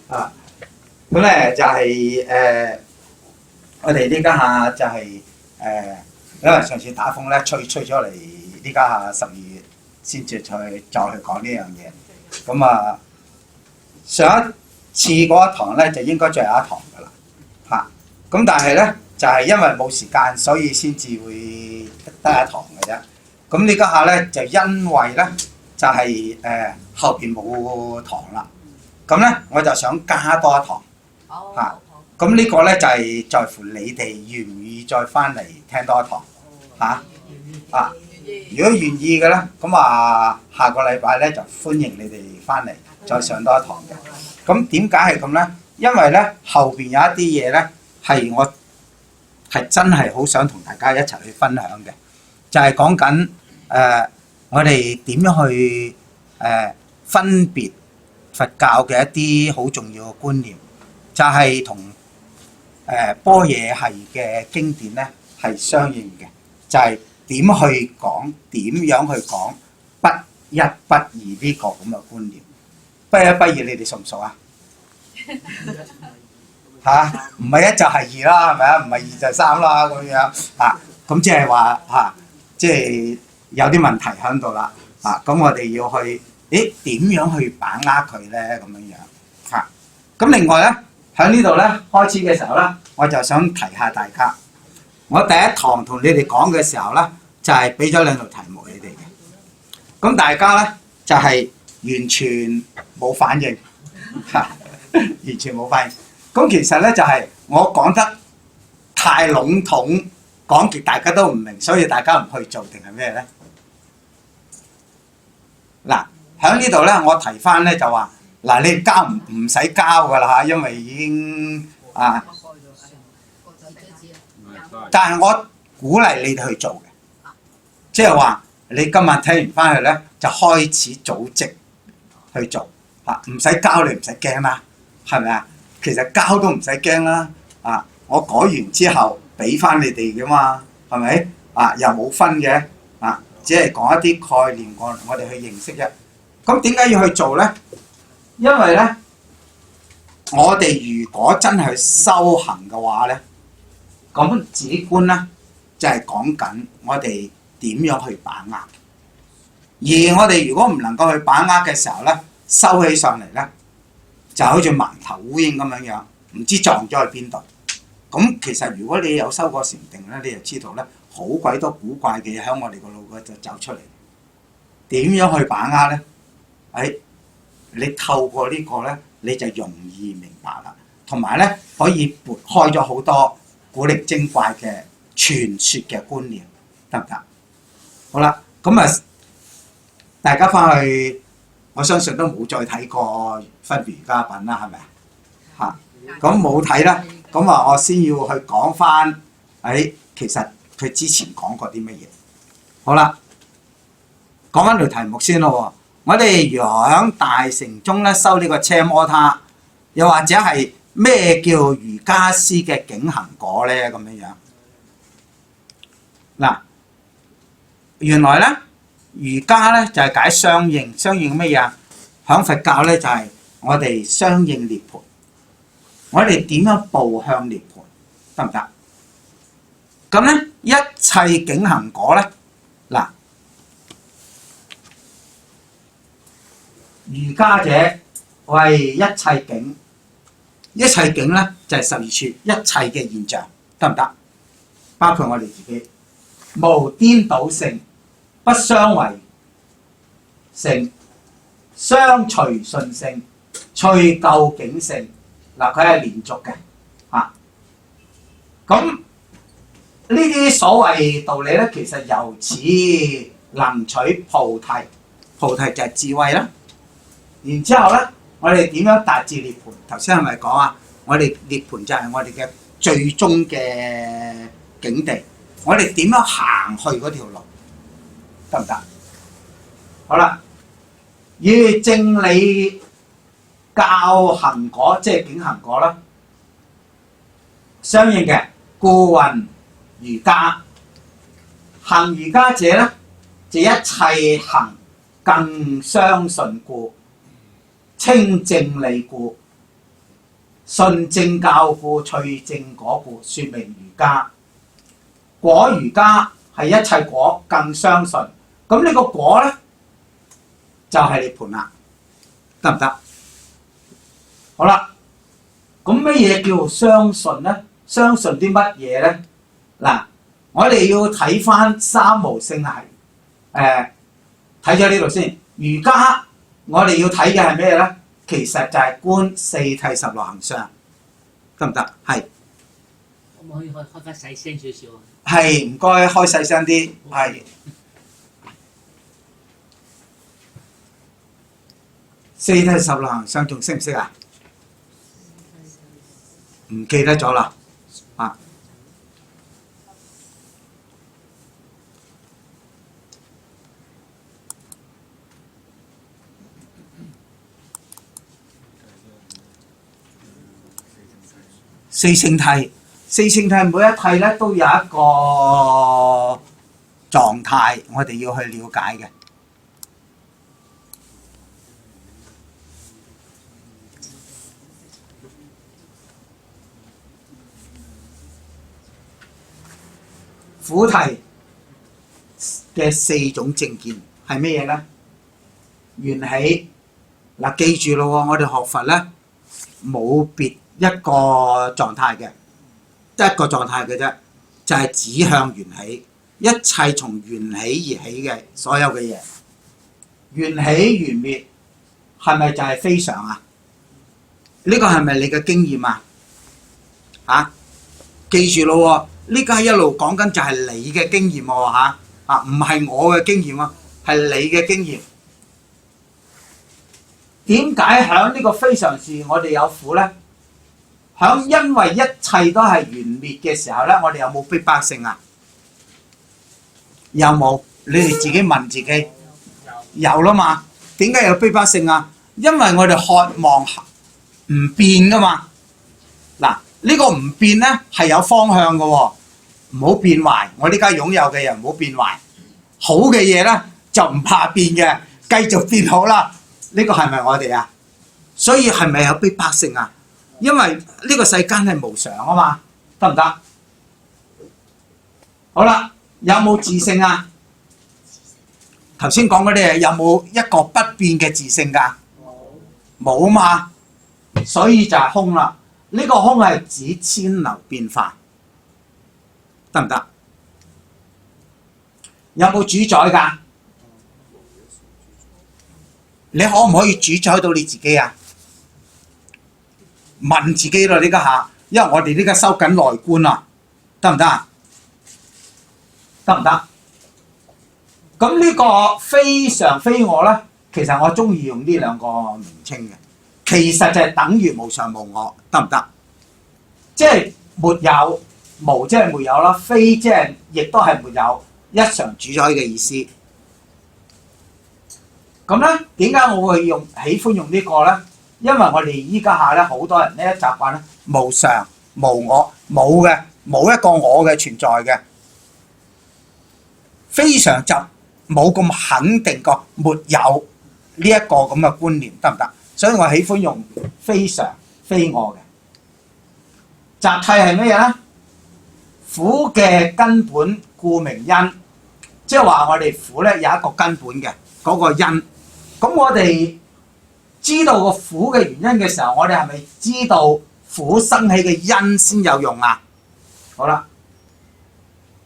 啊，咁咧就係我哋呢家下就係因為上次打風咧吹咗嚟，呢家下12月先至再去講呢樣嘢。咁啊，上一次嗰一堂咧就應該最後一堂㗎啦，嚇。咁但係咧就係因為冇時間，所以先至會得一堂嘅啫。咁呢家下咧就因為咧就係後邊冇堂啦，咁咧我就想加多一堂嚇。咁呢個咧就係在乎你哋願唔願意再翻嚟聽多一堂嚇啊！如果願意嘅咧，咁啊下個禮拜咧就歡迎你哋翻嚟再上多一堂嘅。咁點解係咁咧？因為咧後邊有一啲嘢咧係我係真係好想同大家一齊去分享嘅，就係講緊我哋點樣去分別佛教嘅一啲好重要嘅觀念，就係同般若系嘅經典咧係相應嘅，就係點去講，點樣去講不一不二呢個咁嘅觀念。不一不二，你哋熟唔熟啊？嚇，唔係一就係二啦，係咪啊？唔係二就係三啦，咁樣啊。咁即係話嚇，即係有啲問題喺度啦。啊，咁我哋要去，點樣去把握佢咧？咁樣樣嚇。咁另外咧，喺呢度咧開始嘅時候咧，我就想提下大家。我第一堂同你哋講嘅時候咧，就係俾咗兩道題目你哋嘅。咁大家咧就係完全冇反應，完全冇反應。咁其實咧就係我講得太籠統，講極大家都唔明，所以大家唔去做定係咩咧？嗱，喺呢度咧，我提翻咧就話，嗱，你交唔使交噶啦嚇，因為已經啊，但係我鼓勵你哋去做嘅，即係話你今日聽完翻去咧，就開始組織去做嚇，唔使交你唔使驚啦，係咪啊？其實交都唔使驚啦，啊，我改完之後俾翻你哋噶嘛，係咪？啊，又冇分嘅，啊，只係講一啲概念，我哋去認識啫。咁點解要去做咧？因為咧，我哋如果真係修行嘅話咧，咁止觀咧就係講緊我哋點樣去把握。而我哋如果唔能夠去把握嘅時候咧，收起上嚟咧，就好似盲頭烏蠅咁樣樣，唔知撞咗去邊度。咁其實如果你有修過禪定咧，你就知道咧，好鬼多古怪嘅嘢喺我哋個腦嗰度走出嚟。點樣去把握咧？你透過呢個咧，你就容易明白啦。同埋咧，可以撥開咗好多古靈精怪嘅傳說嘅觀念，得唔得？好啦，咁啊，大家翻去，我相信都冇再睇過分別瑜伽品啦，係咪啊？嚇，咁冇睇啦，咁啊，我先要去講翻，其實佢之前講過啲乜嘢？好啦，講翻條題目先咯。我哋如何喺大乘中咧修呢個奢摩他，又或者係咩叫瑜伽師嘅境行果咧？咁樣樣嗱，原來咧瑜伽咧就係解相應，相應乜嘢啊？響佛教咧就係我哋相應涅槃，我哋點樣步向涅槃，得唔得？咁咧一切境行果咧，嗱。瑜伽者為一切境，一切境咧就係12處一切嘅現象，得唔得？包括我哋自己，無顛倒性，不相違性，相隨順性，隨究竟性。嗱，佢係連續嘅嚇。咁呢啲所謂道理咧，其實由此能取菩提，菩提就係智慧啦。然之後咧，我哋點樣達至涅槃？頭先係咪講啊？我哋涅槃就係我哋嘅最終嘅境地。我哋點樣行去嗰條路？得唔得？好啦，與正理教行果，即係境行果啦，相應嘅。故云瑜伽，行瑜伽者咧，就一切行更相信故，稱正理故，信正教故，趣正果故，說明儒家。果儒家係一切果，更相信。咁呢個果咧就係涅槃啦，得唔得？好啦，咁乜嘢叫相信咧？相信啲乜嘢咧？嗱，我哋要睇翻三無聖系，睇咗呢度先。儒家我哋要睇嘅係咩咧？其實就係觀四諦十六行相，得唔得？係。可唔可以開翻細聲少少啊？係，唔該，開細聲啲。係。四諦十六行相仲識唔識啊？唔記得咗啦。啊。四聖諦，四聖諦每一諦咧都有一個狀態，我哋要去了解嘅。苦諦嘅四種正見係咩嘢咧？緣起嗱，記住咯喎，我哋學佛咧冇別一個狀態嘅，一個狀態嘅啫，就係指向緣起，一切從緣起而起嘅所有嘅嘢，緣起緣滅係咪就係非常啊？呢個係咪你嘅經驗啊？啊，記住咯喎，呢家一路講緊就係你嘅經驗喎嚇，唔係我嘅經驗喎，係你嘅經驗。點解響呢個非常時我哋有苦咧？響因為一切都係緣滅嘅時候咧，我哋有冇逼迫性啊？有冇？你哋自己問自己。有啦嘛？點解有逼迫性啊？因為我哋渴望唔變噶嘛。嗱，呢個唔變咧係有方向嘅喎，唔好變壞。我呢家擁有嘅嘢唔好變壞，好嘅嘢咧就唔怕變嘅，繼續變好啦。呢個係咪我哋啊？所以係咪有逼迫性啊？因為呢個世間係無常啊嘛，得唔得？好啦，有冇自性啊？頭先講嗰啲嘢有冇一個不變嘅自性㗎？冇嘛，所以就係空啦。呢個空係指遷流變化，得唔得？有冇主宰㗎？你可唔可以主宰到你自己啊？問自己咯，呢家下，因為我哋呢家收緊內觀啊，得唔得啊？得唔得？咁呢個非常非我咧，其實我中意用呢兩個名稱嘅，其實就係等於無常無我，得唔得？即係沒有，無即係沒有啦，非即係亦都係沒有，一常主宰嘅意思。咁咧，點解我會喜歡用呢個咧？因為我哋依家下咧，好多人咧習慣咧無常無我，冇嘅，冇一個我嘅存在嘅，非常就冇咁肯定個沒有呢一個咁嘅觀念，得唔得？所以我喜歡用非常非我嘅。集諦係咩嘢咧？苦嘅根本故名因，即係話我哋苦咧有一個根本嘅嗰個因。咁我哋知道個苦嘅原因嘅時候，我哋係咪知道苦生起嘅因先有用啊？好啦，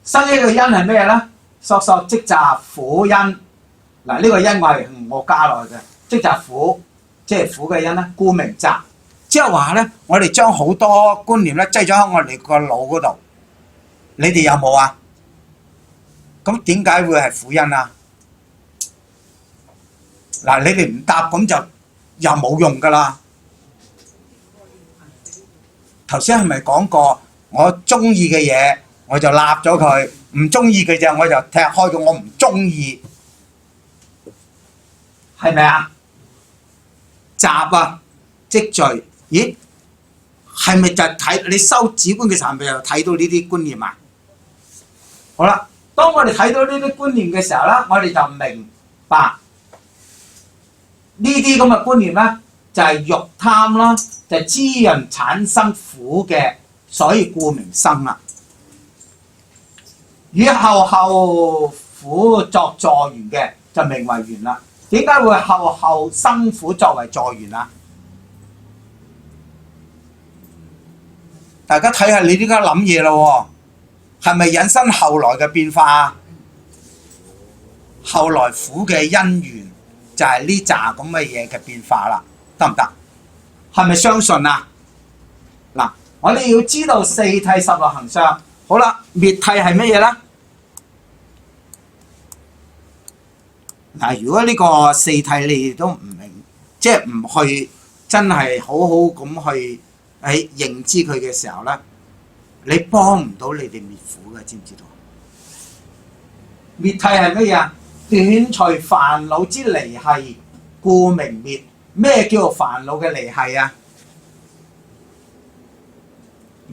生起嘅因係咩咧？索即集苦因。嗱，呢個因我係我加落去嘅，即集苦，即係苦嘅因咧，故名集。即係話咧，我哋將好多觀念咧擠咗喺我哋個腦嗰度。你哋有冇啊？咁點解會係苦因啊？嗱，你哋唔答咁就又冇用噶啦。頭先係咪講過，我中意嘅嘢我就立咗佢，唔中意嘅嘢我就踢開佢，我唔中意，係咪啊？集啊，積聚，咦？係咪就睇你修止觀嘅時候，係咪又睇到呢啲觀念啊？好啦，當我哋睇到呢啲觀念嘅時候咧，我哋就明白呢啲咁嘅觀念咧，就係欲貪啦，就係滋潤產生苦嘅，所以故名生啦。與後苦作助緣嘅就名為緣啦。點解會後生苦作為助緣啊？大家睇下你點解諗嘢咯喎，係咪引申後來嘅變化啊？後來苦嘅因緣就係呢扎咁嘅嘢嘅變化啦，得唔得？係咪相信啊？嗱，我哋要知道四諦十六行相。好啦，滅諦係乜嘢咧？嗱，如果呢個四諦你都唔明，即係唔去真係好好咁去認知佢嘅時候咧，你幫唔到你哋滅苦嘅，知唔知道？滅諦係乜嘢啊？斷除煩惱之離繫，故名滅。咩叫做煩惱嘅離繫啊？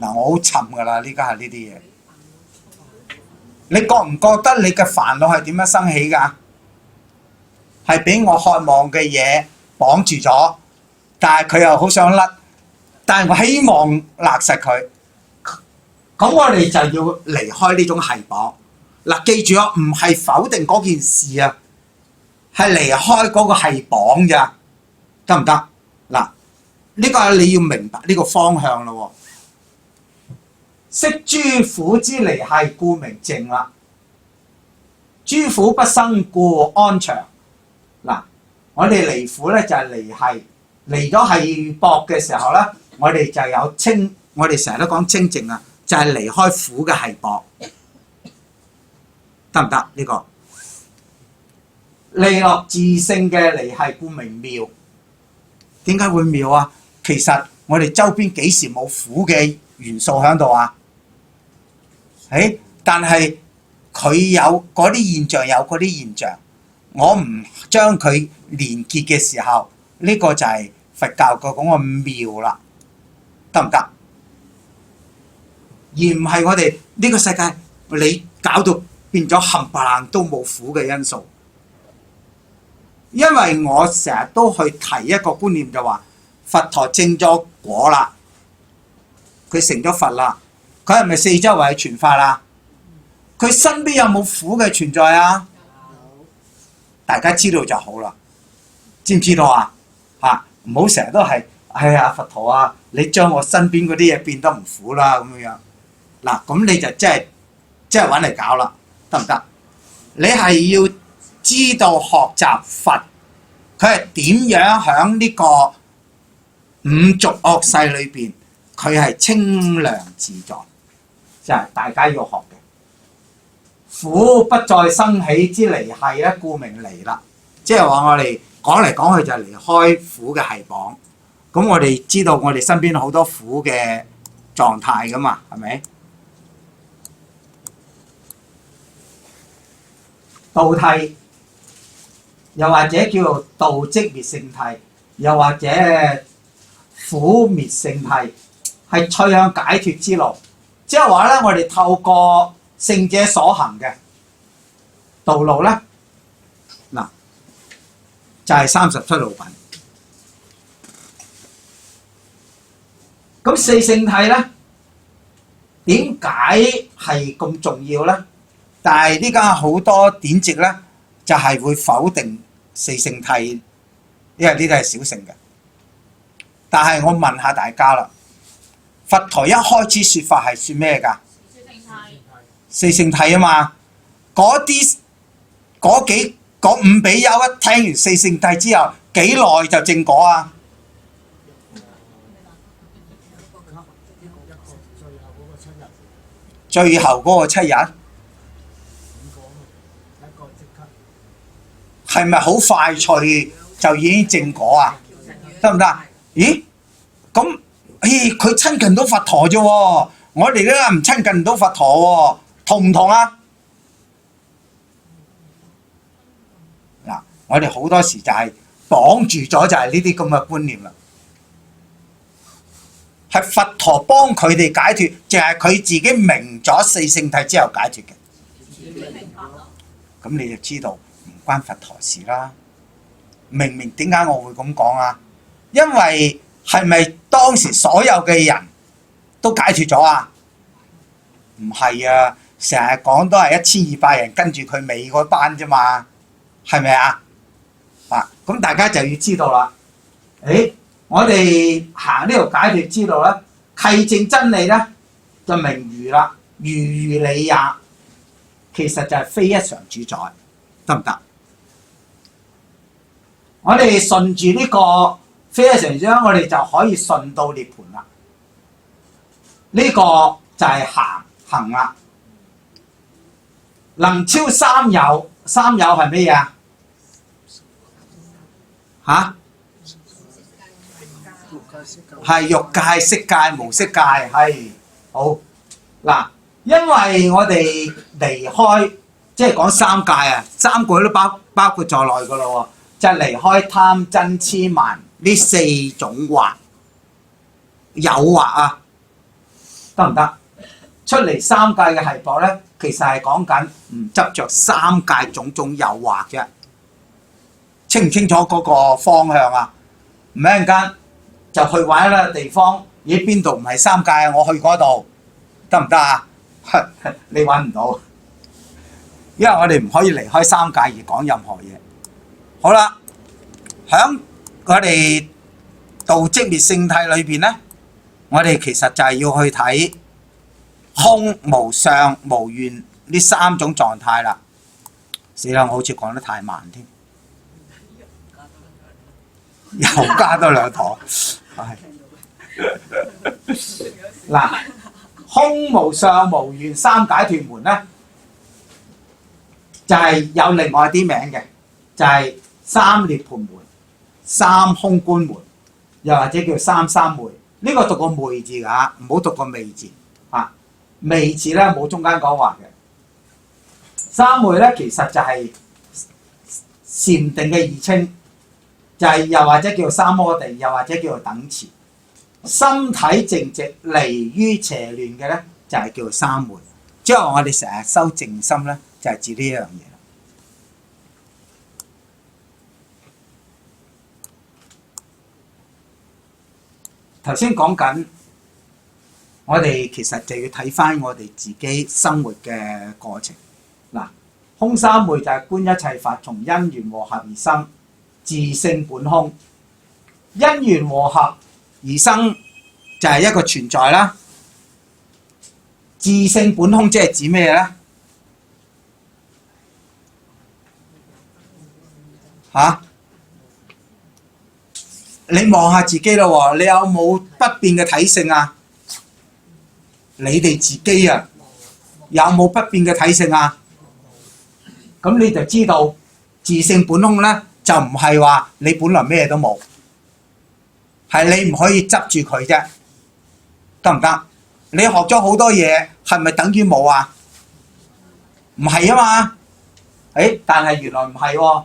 嗱，我好沉噶啦，呢家係呢啲嘢。你覺唔覺得你嘅煩惱係點樣生起㗎？係俾我渴望嘅嘢綁住咗，但係佢又好想甩，但係我希望勒實佢。咁我哋就要離開呢種繫綁。嗱，記住啊，唔係否定嗰件事啊，係離開嗰個繫綁咋，得唔得？嗱，呢個你要明白呢個方向咯。識諸苦之離繫，故名淨啦。諸苦不生，故安詳。嗱，我哋離苦咧就係離繫，離咗繫縛嘅時候咧，我哋就有清，我哋成日都講清淨啊，就係離開苦嘅繫縛。得唔得？呢個利樂自性嘅離繫，故名妙。點解會妙啊？其實我哋周邊幾時冇苦嘅元素喺度啊？但係佢有嗰啲現象，有嗰啲現象，我唔將佢連結嘅時候，呢個就係佛教嘅講個妙啦，得唔得？而唔係我哋呢個世界，你搞到變咗冚唪唥都冇苦嘅因素。因為我成日都去提一個觀念，就話佛陀證咗果啦，佢成咗佛啦，佢係咪四周圍傳法啦？佢身邊有冇苦嘅存在啊？大家知道就好啦，知唔知道啊？唔好成日都係佛陀啊，你將我身邊嗰啲嘢變得唔苦啦咁樣。嗱，咁你就即係揾嚟搞啦，得唔得？你係要知道學習佛，佢係點樣喺呢個五濁惡世裏邊，佢係清涼自在，就係大家要學嘅。苦不再生起之離繫咧，故名離啦。即係話我哋講嚟講去就係離開苦嘅繫綁。咁我哋知道我哋身邊好多苦嘅狀態噶嘛，係咪？道諦，又或者叫做道即滅性諦，又或者苦滅性諦，係趨向解脫之路。即係話咧，我哋透過聖者所行嘅道路咧，嗱就係37路品。咁四聖諦咧，點解係咁重要咧？但係呢家好多典籍咧，就係會否定四聖諦，因為呢啲係小乘嘅。但係我問下大家啦，佛陀一開始説法係説咩㗎？四聖諦啊嘛，嗰五比丘一聽完四聖諦之後，幾耐就證果啊？最後嗰個7日，係咪好快脆就已經證果啊？得唔得？咦？咁佢親近到佛陀啫喎，我哋咧唔親近唔到佛陀喎，同唔同啊？嗱，我哋好多時就係綁住咗，就係呢啲咁嘅觀念啦。係佛陀幫佢哋解脫，淨係佢自己明咗四聖諦之後解脫嘅。咁你就知道唔關佛陀事啦。明唔明點解我會咁講啊？因為係咪當時所有嘅人都解脫咗啊？唔係啊，成日講都係1200人跟住佢尾嗰班啫嘛，係咪啊？咁大家就要知道啦。我哋行呢條解脫之路咧，契證真理咧就明如啦，如理也，其實就係非一常主宰，得唔得？我哋順住呢個非一常主宰，我哋就可以順到涅槃啦。呢個就係行啦。能超三有，三有係咩嘢啊？係欲界、色界、無色界，係好嗱。因為我哋離開，即係講三界啊，三個都包括在內噶咯喎，就係離開貪嗔痴慢呢4種惑誘惑啊，得唔得？出嚟三界嘅係噃咧，其實係講緊唔執着三界種種誘惑啫。清唔清楚嗰個方向啊？唔一陣間就去玩一個地方，咦邊度唔係三界啊？我去嗰度得唔得啊？你揾唔到，因為我哋唔可以離開三界而講任何嘢。好啦，響我哋道積滅聖諦裏邊咧，我哋其實就係要去睇空無相無願呢3種狀態啦。死啦！我好似講得太慢添。又加多2堂，嗱，空無相無願三解脫門咧，就係有另外啲名嘅，就係三涅槃門、三空觀門，又或者叫三三昧。呢個讀個昧字㗎，唔好讀個昧字啊！昧字咧冇中間講話嘅。三昧咧其實就係禪定嘅義稱。就係又或者叫做三摩地，又或者叫做等持。心體靜寂離於邪亂嘅咧，就係叫做三昧。即係我哋成日修靜心咧，就係指呢一樣嘢。頭先講緊，我哋其實就要睇翻我哋自己生活嘅過程。嗱，空三昧就係觀一切法從因緣和合而生。自性本空，因緣和合而生就係一個存在啦。自性本空即係指咩咧？你望下自己啦喎，你有冇不變嘅體性啊？你哋自己啊，有冇不變嘅體性啊？咁你就知道自性本空咧。就唔係話你本來咩都冇，係你唔可以執住佢啫，得唔得？你學咗好多嘢，係咪等於冇啊？唔係啊嘛，但係原來唔係喎，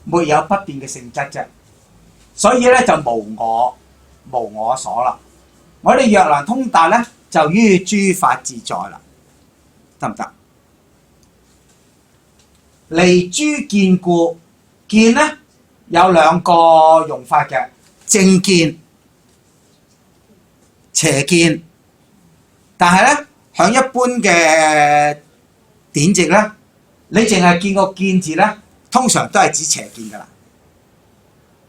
沒有不變嘅性質啫，所以咧就無我所啦。我哋若能通達咧，就於諸法自在啦，得唔得？離諸見故，見咧有2個用法嘅，正見、邪見。但係咧，響一般嘅典籍咧，你淨係見個見字咧，通常都係指邪見㗎啦。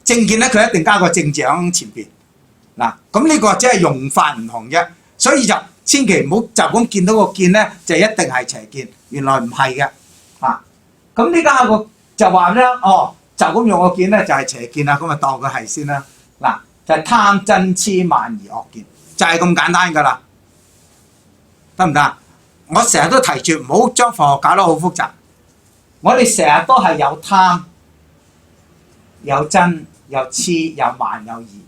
正見咧，佢一定加個正字喺前邊。嗱，咁呢個只係用法唔同啫，所以就千祈唔好就咁見到個見咧，就一定係邪見。原來唔係嘅。咁呢家個就話咧，就咁用個見咧就係邪見啦，咁咪當佢係先啦。嗱，就係貪嗔痴慢疑惡見，就係咁簡單㗎啦，得唔得？我成日都提住唔好將佛學搞得好複雜。我哋成日都係有貪、有嗔、有痴、有慢、有疑。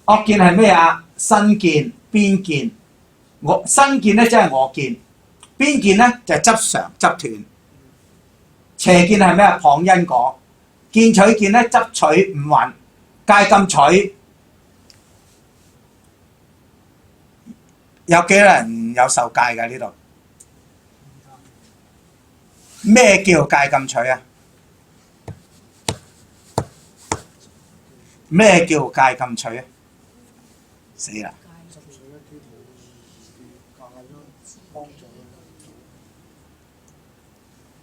惡見係咩啊？身見、邊見。身見咧即係我見，邊見咧就係執常執斷。邪見係咩啊？謗因果。見取見咧執取五蘊，戒禁取。有幾多人有受戒㗎呢度？咩叫戒禁取啊？咩叫戒禁取啊？死啦！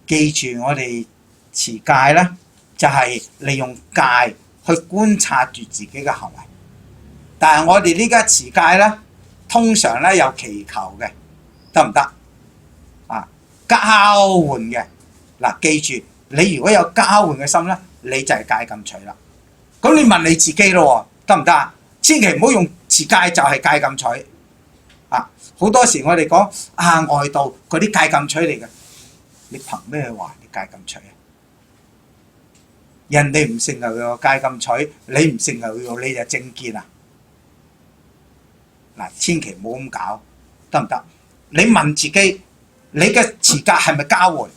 記住我哋持戒咧，就係利用戒去觀察住自己嘅行為。但係我哋呢家持戒咧，通常咧有祈求嘅，得唔得？啊，交換嘅。嗱，記住你如果有交換嘅心咧，你就係戒禁取啦。咁你問你自己咯，得唔得啊？千祈唔好用持戒就係戒禁取。啊，好多時我哋講啊外道嗰啲戒禁取嚟嘅，你憑咩去話你戒禁取啊？人哋唔承認戒禁取，你唔承認你就正見啊！嗱，千祈唔好咁搞，得唔得？你問自己，你嘅持戒係咪交換？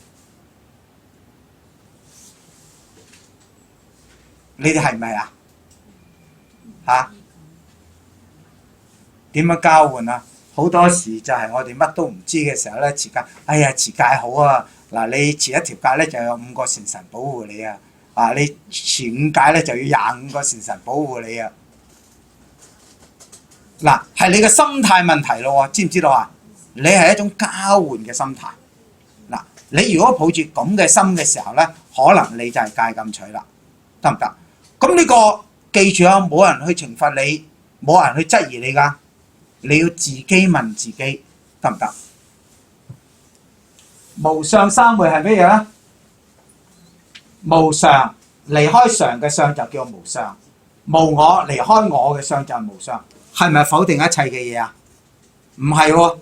你哋係咪啊？嚇？點樣交換啊？好多時就係我哋乜都唔知嘅時候咧，持戒，哎呀持戒好啊！嗱，你持一條戒咧就有5個善神保護你啊！啊，你持5戒咧就要25個善神保護你啊！嗱，係你嘅心態問題咯喎，知唔知道啊？你係一種交換嘅心態。嗱，你如果抱住咁嘅心嘅時候咧，可能你就係戒禁取啦，得唔得？咁呢個記住啊，冇人去懲罰你，冇人去質疑你㗎，你要自己問自己，得唔得？無相三昧係咩嘢咧？無常，離開常嘅相就叫無相，無我，離開我嘅相就係無相。係咪否定一切嘅嘢啊？唔係喎，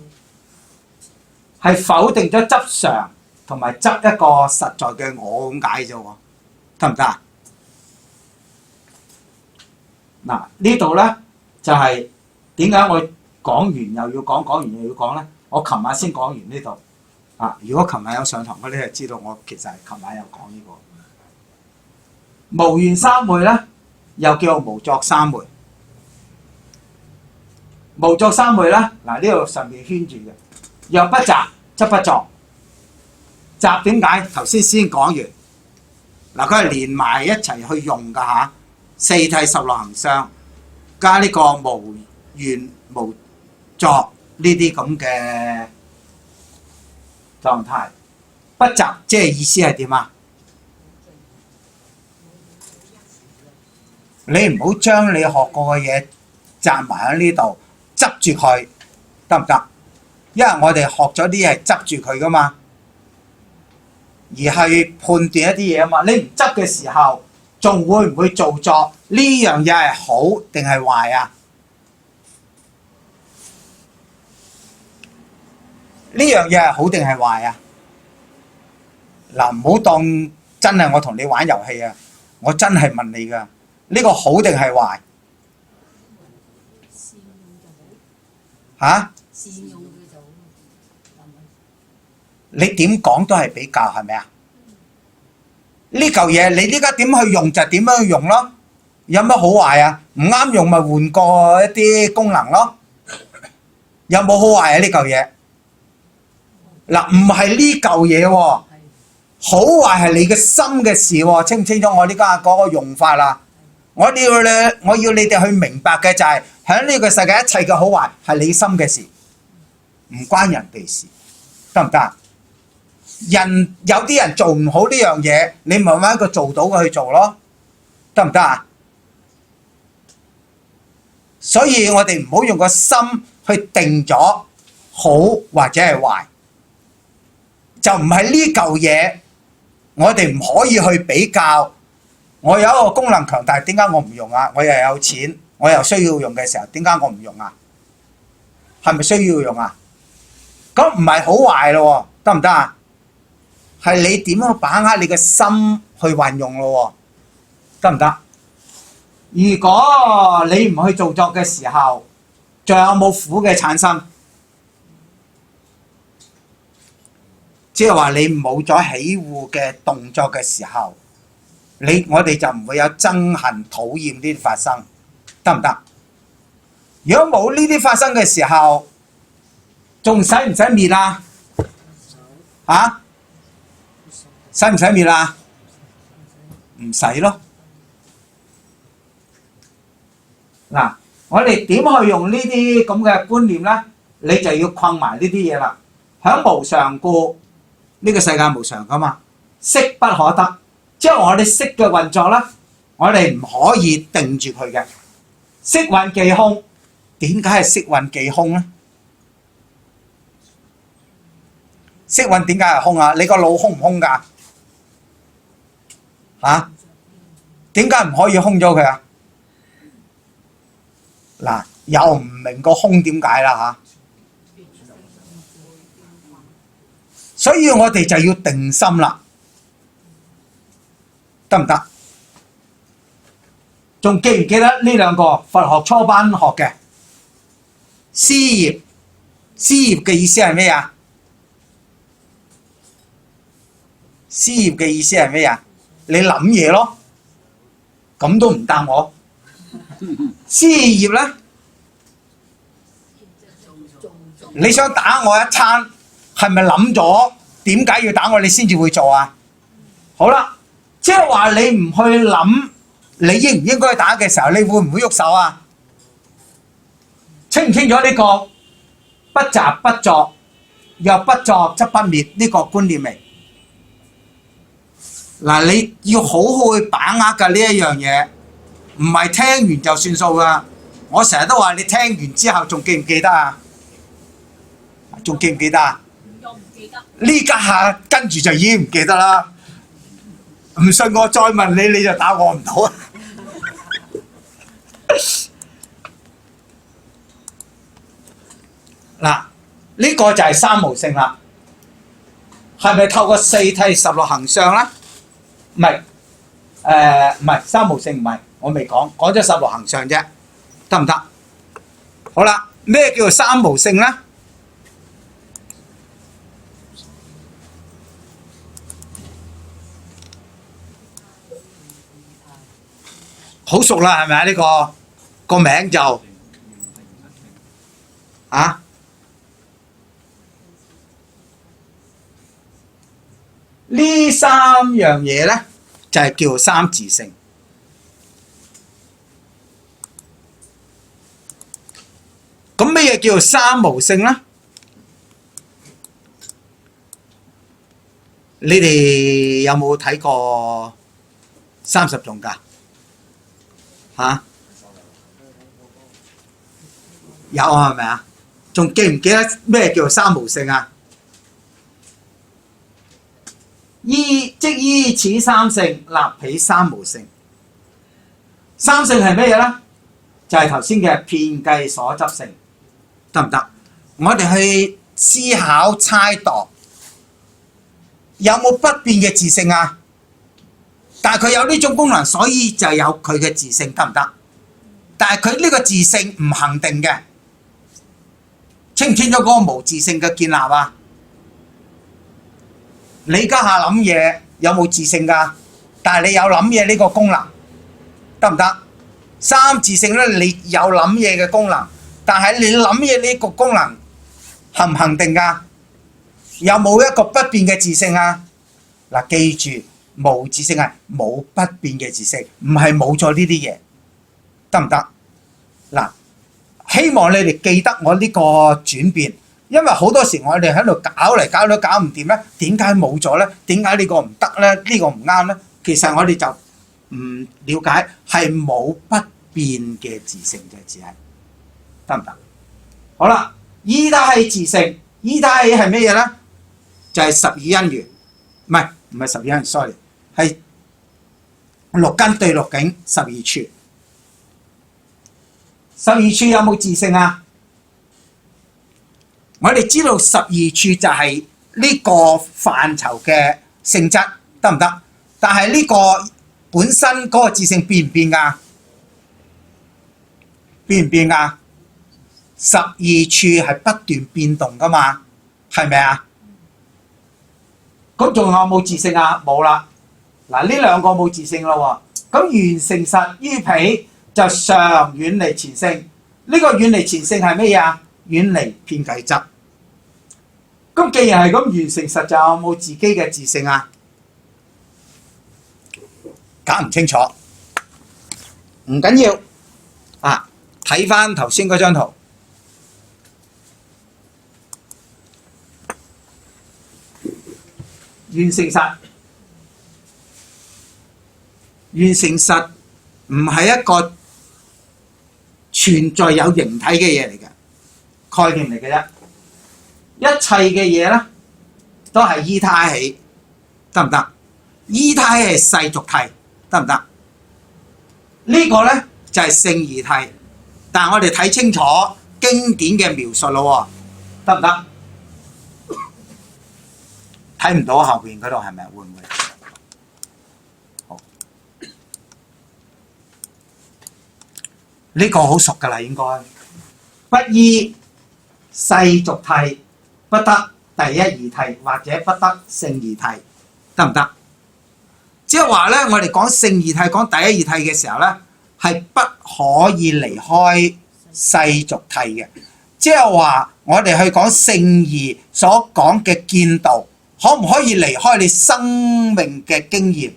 係否定咗執常同埋執一個實在嘅我咁解啫喎，得唔得啊？嗱，呢度咧就係點解我講完又要講，講完又要講咧？我琴晚先講完呢度啊！如果琴晚有上堂嗰啲就知道我其實係琴晚有講呢個無緣三昧咧，又叫無作三昧。無作三昧咧，嗱，呢度上面圈住嘅，若不雜則不作。雜點解？頭先講完，嗱，佢係連埋一齊去用㗎嚇。四諦十六行相加呢個無緣無作呢啲咁嘅狀態，不雜即係意思係點啊？你唔好將你學過嘅嘢集埋喺呢度。執住佢得唔得？因為我哋學咗啲嘢係執住佢噶嘛，而係判斷一啲嘢啊嘛。你唔執嘅時候，仲會唔會做作呢樣嘢係好定係壞啊？呢樣嘢係好定係壞啊？嗱，唔好當真係我同你玩遊戲啊！我真係問你噶，呢個好定係壞？嚇？善用佢就好，你點講都係比較，係咪啊？呢嚿嘢你依家點去用就點樣去用咯，有乜好壞啊？唔啱用咪換過一啲功能咯，有冇好壞啊？呢嚿嘢嗱，唔係呢嚿嘢喎，好壞係你嘅心嘅事喎，清唔清楚我呢家嗰個用法啦？我要你哋去明白嘅就係喺呢個世界一切嘅好壞係你心嘅事，唔關人哋事，得唔得？人有啲人做唔好呢樣嘢，你咪揾一個做到嘅去做咯，得唔得啊？所以我哋唔好用個心去定咗好或者係壞，就唔係呢嚿嘢，我哋唔可以去比較。我有一個功能強大，點解我唔用啊？我又有錢，我又需要用嘅時候，點解我唔用啊？係咪需要用啊？咁唔係好壞咯，得唔得啊？係你點樣把握你嘅心去運用咯，得唔得？如果你唔去做作嘅時候，仲有冇苦嘅產生？即係話你冇咗喜惡嘅動作嘅時候，我哋就唔會有憎恨、討厭呢啲發生，得唔得？如果冇呢啲發生嘅時候，仲使唔使滅啊？嚇？使唔使滅啊？唔使咯。嗱，我哋點去用呢啲咁嘅觀念咧？你就要困埋呢啲嘢啦。響無常故，呢個世界無常噶嘛，色不可得，即係我哋色嘅運作咧，我哋唔可以定住佢嘅。色蘊既空，點解係色蘊既空咧？色蘊點解係空啊？你個腦空唔空㗎？嚇？點解唔可以空咗佢啊？嗱，又唔明個空點解啦嚇？所以我哋就要定心啦，得唔得？仲記唔記得呢兩個佛學初班學嘅思業？思業嘅意思係咩啊？思業嘅意思係咩啊？你諗嘢咯，咁都唔答我。思業咧，你想打我一餐，係咪諗咗點解要打我，你先至會做啊？好啦，即係話你唔去諗，你應唔應該打嘅時候，你會唔會喐手啊？清唔清楚呢個不雜不作，又不作則不滅呢個觀念未？嗱，你要好好去把握㗎呢一樣嘢，唔係聽完就算數㗎。我成日都話你聽完之後仲記唔記得啊？仲記唔記得啊？又唔記得。呢家下跟住就已經唔記得啦。唔信我再問你，你就打我唔到啊！嗱，呢個就係三無性啦。係咪透過四諦十六行相咧？唔係，唔係三無性，唔係，我未講，講咗十六行相啫，得唔得？好啦，咩叫做三無性咧？好熟啦，係咪啊？呢個名就啊，呢三樣嘢咧就係叫三自性。咁咩嘢叫做三無性咧？你哋有冇睇過30種㗎？嚇？有啊，係咪啊？仲記唔記得咩叫做三無性啊？即依此三性，立彼三無性。三性係咩嘢咧？就係頭先嘅遍計所執性，得唔得？我哋去思考猜度，有冇不變嘅自性啊？但係佢有呢種功能，所以就有佢嘅自性，得唔得？但係佢呢個自性唔恆定嘅，清唔清楚嗰個無自性嘅建立啊？你家下諗嘢有冇自性㗎？但係你有諗嘢呢個功能，得唔得？三自性咧，你有諗嘢嘅功能，但係你諗嘢呢個功能恆唔恆定㗎？有冇一個不變嘅自性啊？嗱，記住，無自性係冇不變嘅自性，唔係冇咗呢啲嘢，得唔得？嗱，希望你哋記得我呢個轉變，因為好多時我哋喺度搞嚟搞去搞唔掂咧，點解冇咗咧？點解呢個唔得咧？呢個唔啱咧？其實我哋就唔了解係冇不變嘅自性嘅，只係得唔得？好啦，依家係自性，依家係咩嘢咧？就係十二因緣，唔係十二因緣 ，sorry， 係六根對六境十二處。十二處有冇自性啊？我哋知道十二處就係呢個範疇嘅性質，得唔得？但係呢個本身嗰個自性變唔變㗎？變唔變㗎？十二處係不斷變動㗎嘛，係咪啊？咁仲有冇自性啊？冇啦。嗱，呢兩個冇自性咯喎。咁緣成實於彼就常遠離前性。呢個遠離前性係咩啊？遠離遍計執。咁既然係咁，緣成實就有冇自己嘅自性啊？搞唔清楚，唔緊要啊！睇翻頭先嗰張圖，原誠實，原誠實唔係一個存在有形體嘅嘢嚟嘅概念嚟嘅啫。一切嘅嘢咧都係依他起，得唔得？依他係世俗諦，得唔得？呢個咧就係聖義諦，但係我哋睇清楚經典嘅描述咯，得唔得？睇唔到後邊嗰度係咪？會唔會？好，呢個好熟㗎啦，應該不依世俗諦，不得第一義諦，或者不得聖義諦，得唔得？即係話咧，我哋講聖義諦、講第一義諦嘅時候咧，係不可以離開世俗諦嘅。即係話我哋去講聖義所講嘅見道，可唔可以離開你生命嘅經驗？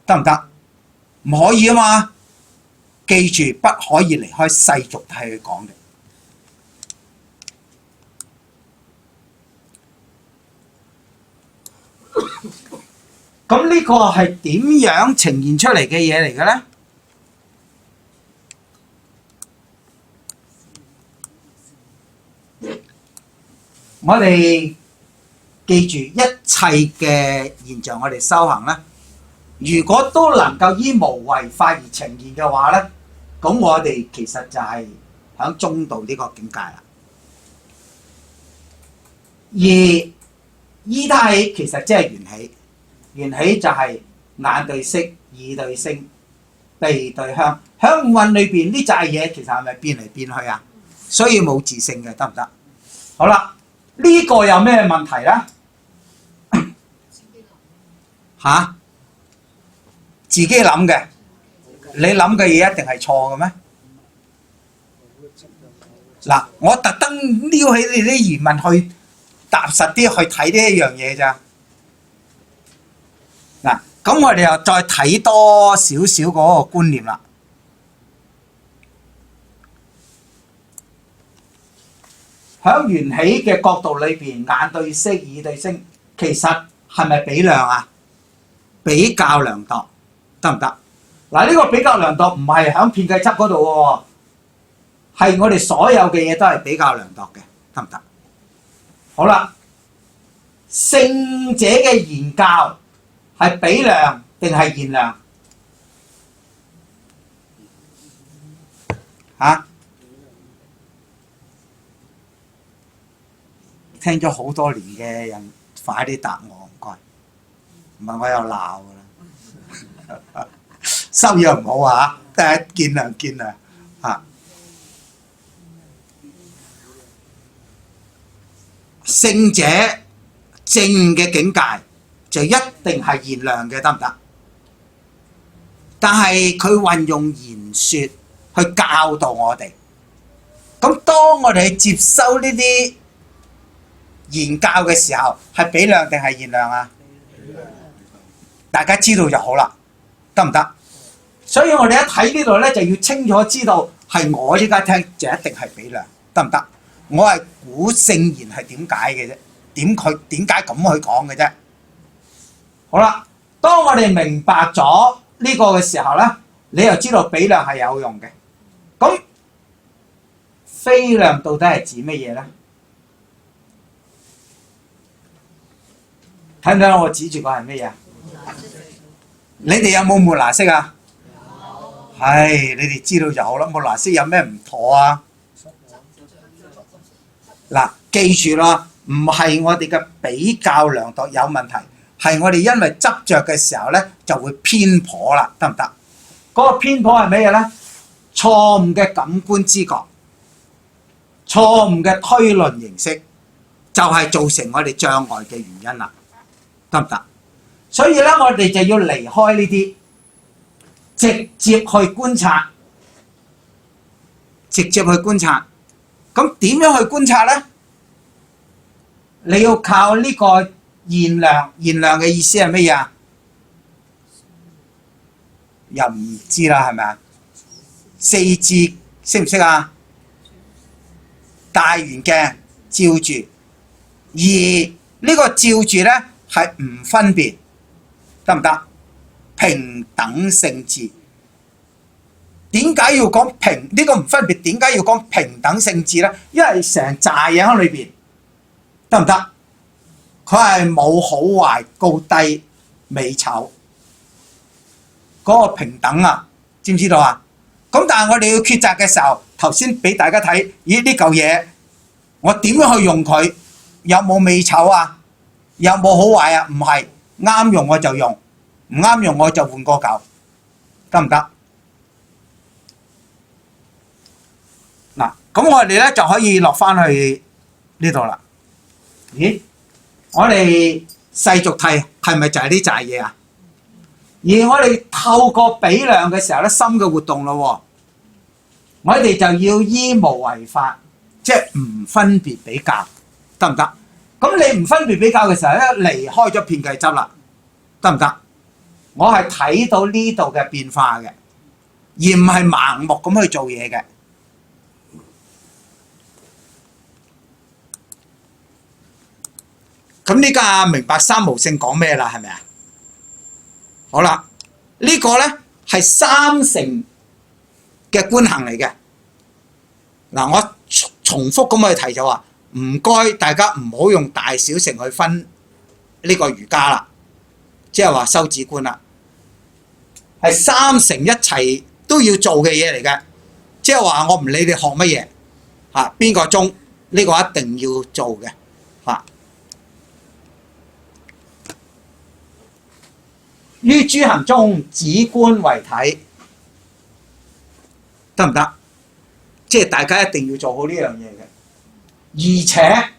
得唔得？唔可以啊嘛！記住，不可以離開世俗諦去講嘅。咁呢個係點樣呈現出嚟嘅嘢嚟嘅咧？我哋記住一切嘅現象，我哋修行咧，如果都能夠依無為法而呈現嘅話咧，咁我哋其實就係喺中道呢個境界啦。而依他起其實即係緣起。緣起就係眼對色、耳對聲、鼻對香。喺五蘊裏邊呢扎嘢其實係咪變嚟變去啊？所以冇自性嘅，得唔得？好啦，呢個有咩問題咧？嚇？自己諗嘅，你諗嘅嘢一定係錯嘅咩？嗱，我特登撩起你啲疑問去踏實啲去睇呢一樣嘢咋。嗱，咁我哋又再睇多少少嗰個觀念啦。喺緣起嘅角度裏邊，眼對色、耳對聲，其實係咪比量啊？比較量度，得唔得？嗱，呢個比較量度唔係喺遍計則嗰度喎，係我哋所有嘅嘢都係比較量度嘅，得唔得？好啦，聖者嘅言教係比量定係言量？嚇？聽咗好多年嘅人，快啲答我唔該，唔係我又鬧㗎啦。收養唔好啊！但係見量見量嚇。聖者正嘅境界就一定係言量嘅，得唔得？但係佢運用言説去教導我哋。咁當我哋去接收呢啲言教嘅時候，係比量定係言量啊？大家知道就好啦，得唔得？所以我哋一睇呢度咧，就要清楚知道係我依家聽就一定係比量，得唔得？我係估聖言係點解嘅啫，點解咁去講嘅啫？好啦，當我哋明白咗呢個嘅時候咧，你又知道比量係有用嘅。咁非量到底係指乜嘢咧？睇唔睇到我指住個係乜嘢？你哋有冇末那識啊？係，你哋知道就好啦。末那識有咩唔妥啊？嗱，記住啦，唔係我哋嘅比較量度有問題，係我哋因為執着嘅時候咧，就會偏頗啦，得唔得？嗰個偏頗係咩嘢咧？錯誤嘅感官知覺，錯誤嘅推論形式，就係造成我哋障礙嘅原因啦，得唔得？所以咧，我哋就要離開呢啲，直接去觀察，直接去觀察。咁點樣去觀察咧？你要靠呢個言量，言量嘅意思係乜嘢啊？又唔知啦，係咪啊？四字識唔識啊？大圓鏡照住，而呢個照住咧係唔分別，得唔得？平等性質。點解要講平呢個唔分別？點解要講平等性質咧？因為成紮嘢喺裏邊，得唔得？佢係冇好壞高低美醜嗰個平等啊，知唔知道啊？咁但係我哋要抉擇嘅時候，頭先俾大家睇，咦呢嚿嘢我點樣去用佢？有冇美醜啊？有冇好壞啊？唔係啱用我就用，唔啱用我就換個舊，得唔得？嗱，咁我哋咧就可以落翻去呢度啦。咦？我哋世俗諦係咪就係呢扎嘢啊？而我哋透過比量嘅時候咧，心嘅活動咯，我哋就要依無為法，即係唔分別比較，得唔得？咁你唔分別比較嘅時候咧，離開咗遍計執啦，得唔得？我係睇到呢度嘅變化嘅，而唔係盲目咁去做嘢嘅。咁呢家明白三無性講咩啦？係咪啊？好啦，呢個咧係三乘嘅觀行嚟嘅。嗱，我重複咁去提就話，唔該大家唔好用大小乘去分呢個瑜伽啦，即係話修止觀啦，係三乘一齊都要做嘅嘢嚟嘅。即係話我唔理你學乜嘢嚇，邊個鐘呢個一定要做嘅嚇。於諸行中，止觀為體，得唔得？即係大家一定要做好呢樣嘢嘅。而且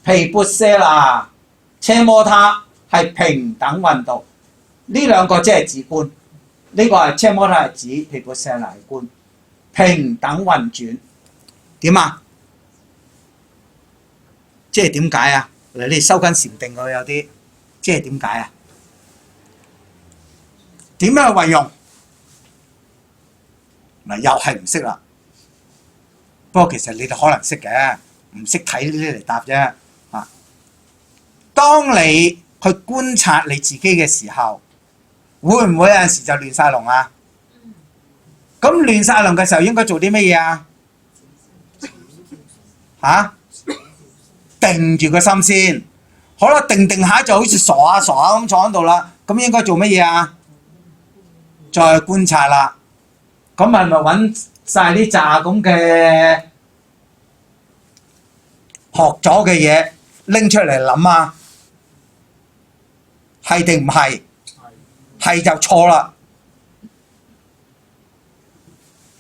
毗缽舍那、奢摩他係平等運動，呢兩個即係止觀。呢、這個係奢摩他係指，毗缽舍那係觀，平等運轉點啊？即係點解啊？嗱，你收緊禪定佢有啲，即係點解啊？點樣去運用？嗱，又係唔識啦。不過其實你哋可能識嘅，唔識睇呢啲嚟答啫。啊，當你去觀察你自己嘅時候，會唔會有陣時就亂晒龍啊？咁亂晒龍嘅時候應該做啲乜嘢啊？嚇，定住個心先。好啦，定下就好似傻下咁坐喺度啦。咁應該做乜嘢啊？再觀察啦，咁係咪揾晒呢扎咁嘅學咗嘅嘢拎出嚟諗啊？係定唔係？係就錯啦。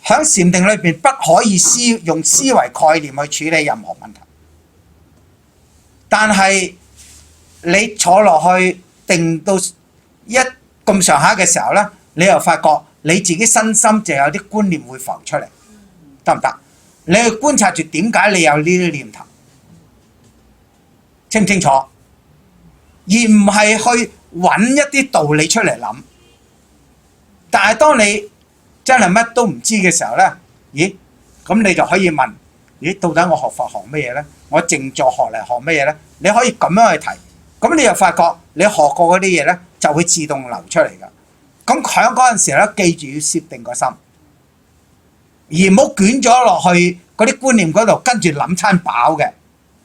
喺禪定裏邊不可以用思維概念去處理任何問題，但係你坐落去定到一咁上下嘅時候咧，你又發覺你自己身心就有啲觀念會浮出嚟，得唔得？你去觀察住點解你有呢啲念頭，清唔清楚？而唔係去揾一啲道理出嚟諗。但係當你真係乜都唔知嘅時候咧，咦？咁你就可以問：咦？到底我學佛學乜嘢咧？我靜坐學嚟學乜嘢咧？你可以咁樣去提，咁你又發覺你學過嗰啲嘢咧，就會自動流出嚟㗎。咁喺嗰陣時咧，記住要攝定個心，而唔好捲咗落去嗰啲觀念嗰度，跟住諗餐飽嘅。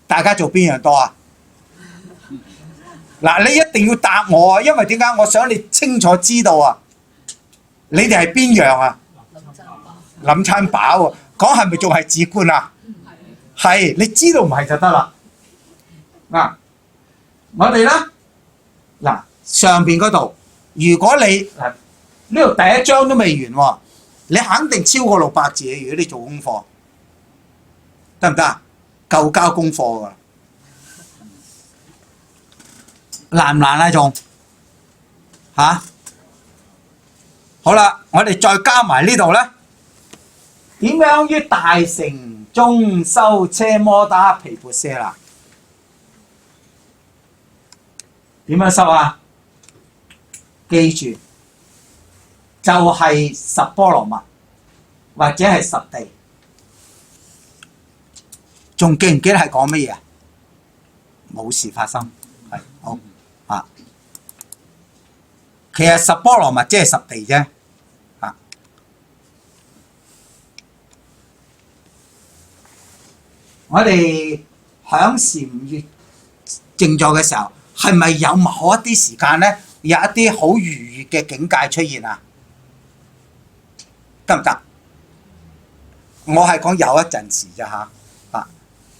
大家做邊樣多啊？嗱，你一定要答我啊，因為點解？我想你清楚知道啊，你哋係邊樣啊？諗餐飽喎，講係咪仲係止觀啊？係，你知道唔係就得啦。嗱，我哋咧，嗱上邊嗰度。如果你嗱呢度第一章都未完喎，你肯定超過600字。如果你做功課，得唔得啊？夠交功課㗎，難唔難啊？仲嚇？好啦，我哋再加埋呢度咧，點樣於大乘中修奢摩他毗缽舍那？點樣修啊？記住，就係十波羅蜜或者係實地。仲記唔記得係講乜嘢啊？冇事發生，係好啊。其實十波羅蜜即係實地啫，啊。我哋響禪悅靜坐嘅時候，係咪有某一啲時間咧，有一啲好愉悅嘅境界出現啊？得唔得？我係講有一陣時啫嚇，啊！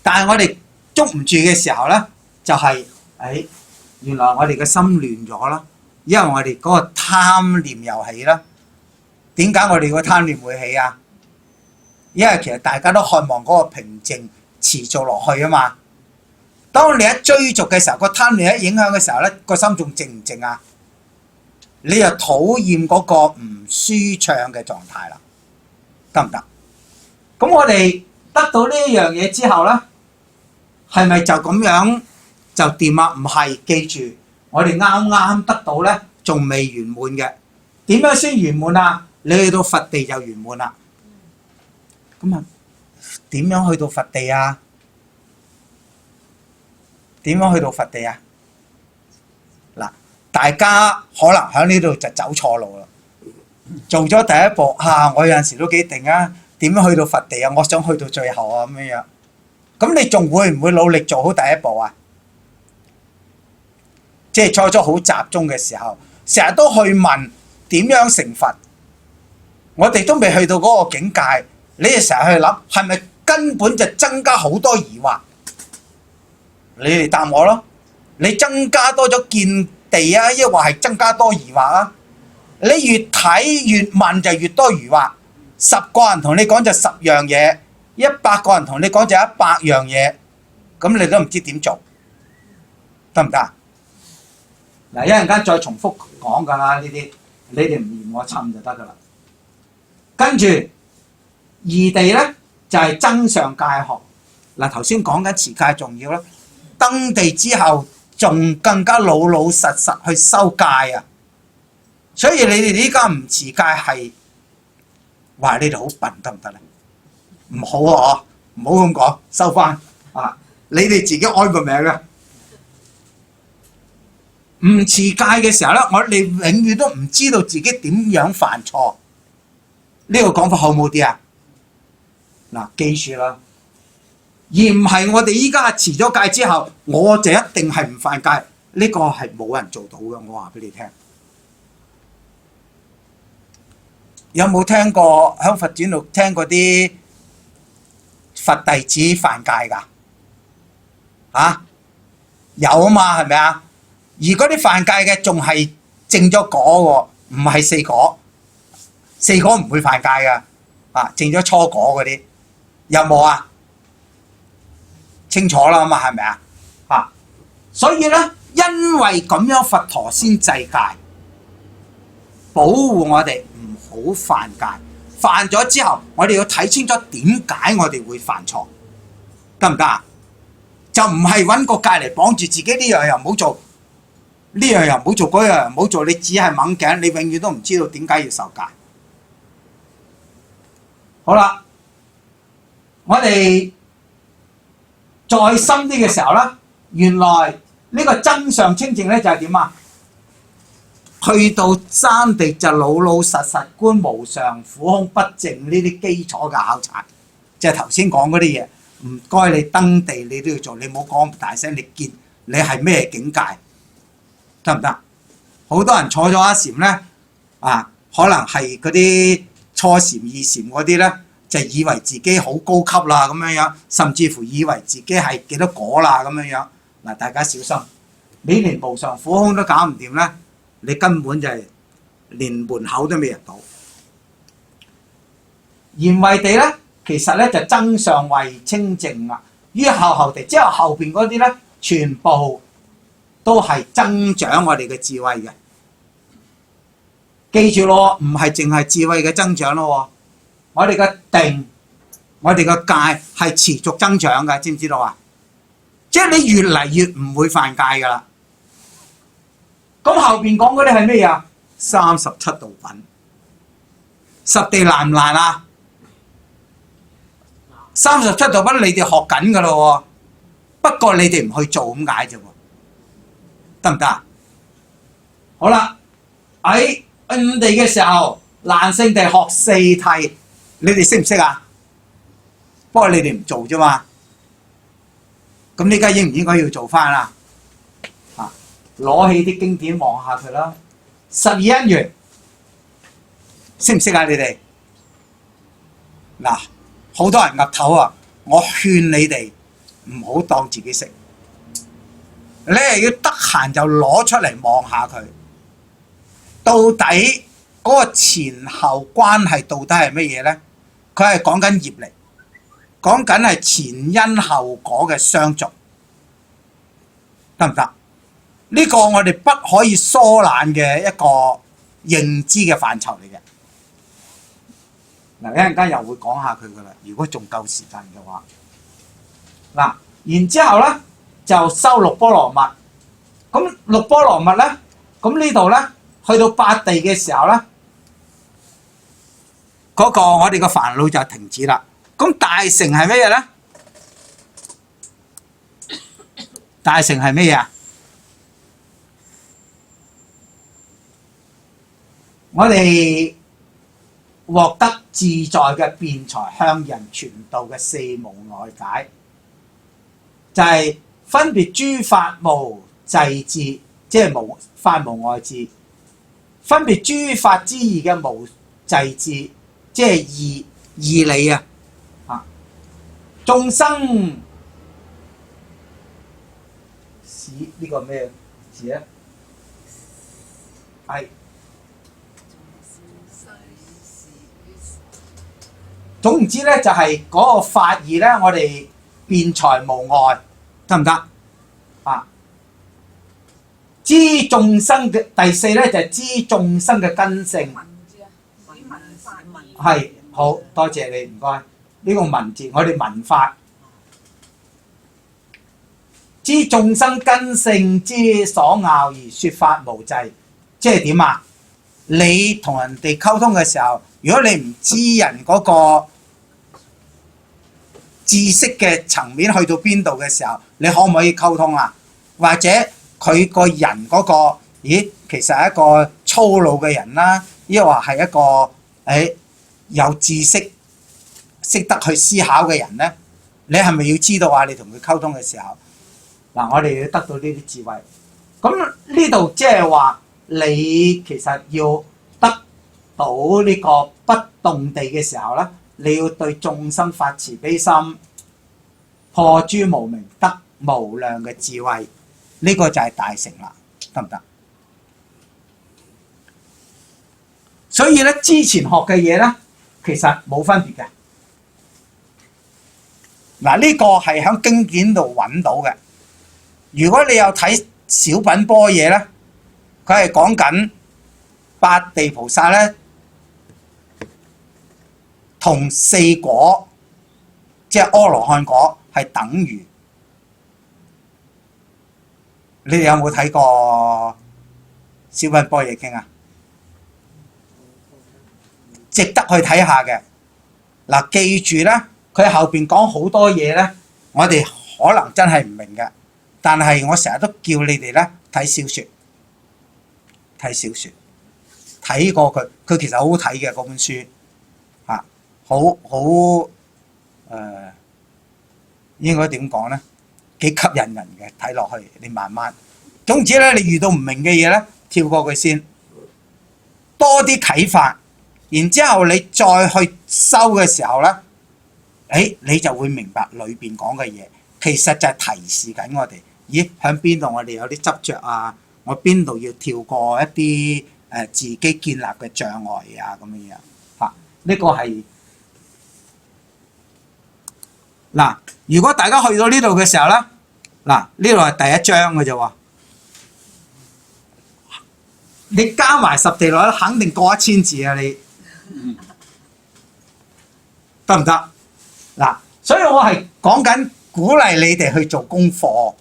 但係我哋捉唔住嘅時候咧，就係、原來我哋嘅心亂咗啦，因為我哋嗰個貪念又起啦。點解我哋個貪念會起啊？因為其實大家都渴望嗰個平靜持續落去啊嘛。當你一追逐嘅時候，個貪念一影響嘅時候咧，個心仲靜唔靜啊？你又討厭嗰個唔舒暢嘅狀態啦，得唔得？咁我哋得到呢一樣嘢之後咧，係咪就咁樣就掂啊？唔係，記住我哋啱啱得到咧，仲未圓滿嘅。點樣先圓滿啊？你去到佛地就圓滿啦。咁啊，點樣去到佛地啊？點樣去到佛地啊？嗱，大家可能喺呢度就走錯路啦。做咗第一步我有陣時都幾定啊。點樣去到佛地啊？我想去到最後啊，咁樣。咁你仲會唔會努力做好第一步啊？即係初好集中嘅時候，成日都去問點樣成佛。我哋都未去到嗰個境界，你哋成日去諗，係咪根本就增加好多疑惑？你哋答我咯。你增加多咗見地啊，抑或係增加多疑惑啊？你越睇越問就越多疑惑。10個人同你講就10樣嘢，100個人同你講就100樣嘢，咁你都唔知點做，得唔得啊？嗱，一陣間再重複講㗎啦，呢啲你哋唔嫌我沉就得㗎啦。跟住二地咧就係增上戒學。嗱，頭先講緊持戒重要啦，登地之後仲更加老老實實去修戒啊！所以你哋依家唔持戒係話你哋好笨得唔得咧？唔好啊！唔好咁講，收翻啊！你哋自己安個名啊！唔持戒嘅時候咧，我哋永遠都唔知道自己點樣犯錯。呢個講法好冇啲啊？嗱，記住啦，而唔係我哋依家持咗戒之後，我就一定係唔犯戒。呢個係冇人做到嘅，我話俾你聽。有冇聽過喺佛傳度聽過啲佛弟子犯戒㗎？有啊嘛，係咪啊？而嗰啲犯戒嘅仲係證咗果喎，唔係四果。四果唔會犯戒㗎，證咗初果嗰啲有冇啊？清楚啦嘛，係咪啊？所以咧，因為咁樣佛陀先制戒，保護我哋唔好犯戒。犯咗之後，我哋要睇清楚點解我哋會犯錯，得唔得啊？就唔係揾個戒嚟綁住自己，呢樣又唔好做，呢樣又唔好做，嗰樣又唔好做，你只係掹頸，你永遠都唔知道點解要受戒。好啦，我哋再深啲嘅時候咧，原來呢個增上清淨咧就係點啊？去到山地就老老實實觀無常、苦空、不淨呢啲基礎嘅考察，即係頭先講嗰啲嘢。唔該，你登地你都要做，你唔好講咁大聲，你見你係咩境界，得唔得？好多人坐咗一禪咧，可能係嗰啲初禪、二禪嗰啲咧，就以為自己好高級啦咁樣樣，甚至乎以為自己係幾多果啦咁樣樣。嗱，大家小心，你連無常苦空都搞唔掂咧，你根本就係連門口都未入到。賢位地咧，其實咧就增上慧清淨啦。於後地，即係後邊嗰啲咧，全部都係增長我哋嘅智慧嘅。記住咯，唔係淨係智慧嘅增長咯。我哋嘅定，我哋嘅戒係持續增長嘅，知唔知道啊？即係你越嚟越唔會犯戒噶啦。咁後邊講嗰啲係咩啊？37道品，十地難唔難啊？ 37道品你哋學緊㗎咯喎，不過你哋唔去做咁解啫喎，得唔得啊？好啦，喺5地嘅時候，難勝地學4諦，你哋識唔識啊？不過你哋唔做啫嘛，咁呢家應唔應該要做翻啊？攞起啲經典望下佢啦。12因緣識唔識啊？你哋嗱，好多人岌頭啊！我勸你哋唔好當自己識，你係要得閒就攞出嚟望下佢，到底嗰個前後關係到底係乜嘢咧？佢係講緊業力，講緊係前因後果嘅相續，得唔得？呢個我哋不可以疏懶嘅一個認知嘅範疇嚟嘅。嗱，一陣間又會講下佢噶啦，如果仲夠時間嘅話。嗱，然之後咧就修六波羅蜜。咁六波羅蜜咧，咁呢度咧去到8地嘅時候咧，嗰個我哋個煩惱就停止啦。咁大乘係咩嘢咧？大乘係咩嘢啊？我哋獲得自在嘅辯才向人傳道嘅4無礙解，就係、分別諸法無際智，即係無法無礙智；分別諸法之義嘅無際智，即係義理啊！眾生是呢個咩字咧？係。總言之咧，就係嗰個法義咧，我哋辯才無礙，得唔得啊？知眾生嘅第4咧，就係知眾生嘅根性。係，好多謝你，唔該。呢個文字我哋文法，知眾生根性之所拗而説法無際，即係點啊？你同人哋溝通嘅時候，如果你唔知人嗰個知識嘅層面去到邊度嘅時候，你可唔可以溝通啊？或者佢個人嗰個，咦，其實係一個粗魯嘅人啦，抑或係一個有知識、識得去思考嘅人咧？你係咪要知道啊？你同佢溝通嘅時候，嗱，我哋要得到呢啲智慧。咁呢度即係話，你其實要得到呢個不動地嘅時候咧，你要對眾生發慈悲心，破諸無明，得無量嘅智慧，呢個就係大乘啦，得唔得？所以咧，之前學嘅嘢咧，其實冇分別嘅。嗱，呢個係喺經典度揾到嘅。如果你有睇小品般若咧，佢係講緊八地菩薩咧，同4果，即係阿羅漢果係等於。你哋有冇睇過小品般若經啊？值得去睇下嘅。嗱，記住咧，佢後邊講好多嘢咧，我哋可能真係唔明嘅。但係我成日都叫你哋咧睇小説，睇過佢其實好好睇嘅嗰本書嚇，好應該點講咧？幾吸引人嘅，睇落去你慢慢。總之咧，你遇到唔明嘅嘢咧，跳過佢先，多啲啟發，然之後你再去修嘅時候咧，你就會明白裏邊講嘅嘢，其實就係提示緊我哋。咦，喺邊度我哋有啲執着啊？我邊度要跳過一啲自己建立嘅障礙啊？咁樣嚇，呢個係嗱。如果大家去到呢度嘅時候咧，嗱，呢度係第一章嘅啫喎。你加埋10地落，肯定過1000字啊！你得唔得？嗱，所以我係講緊鼓勵你哋去做功課。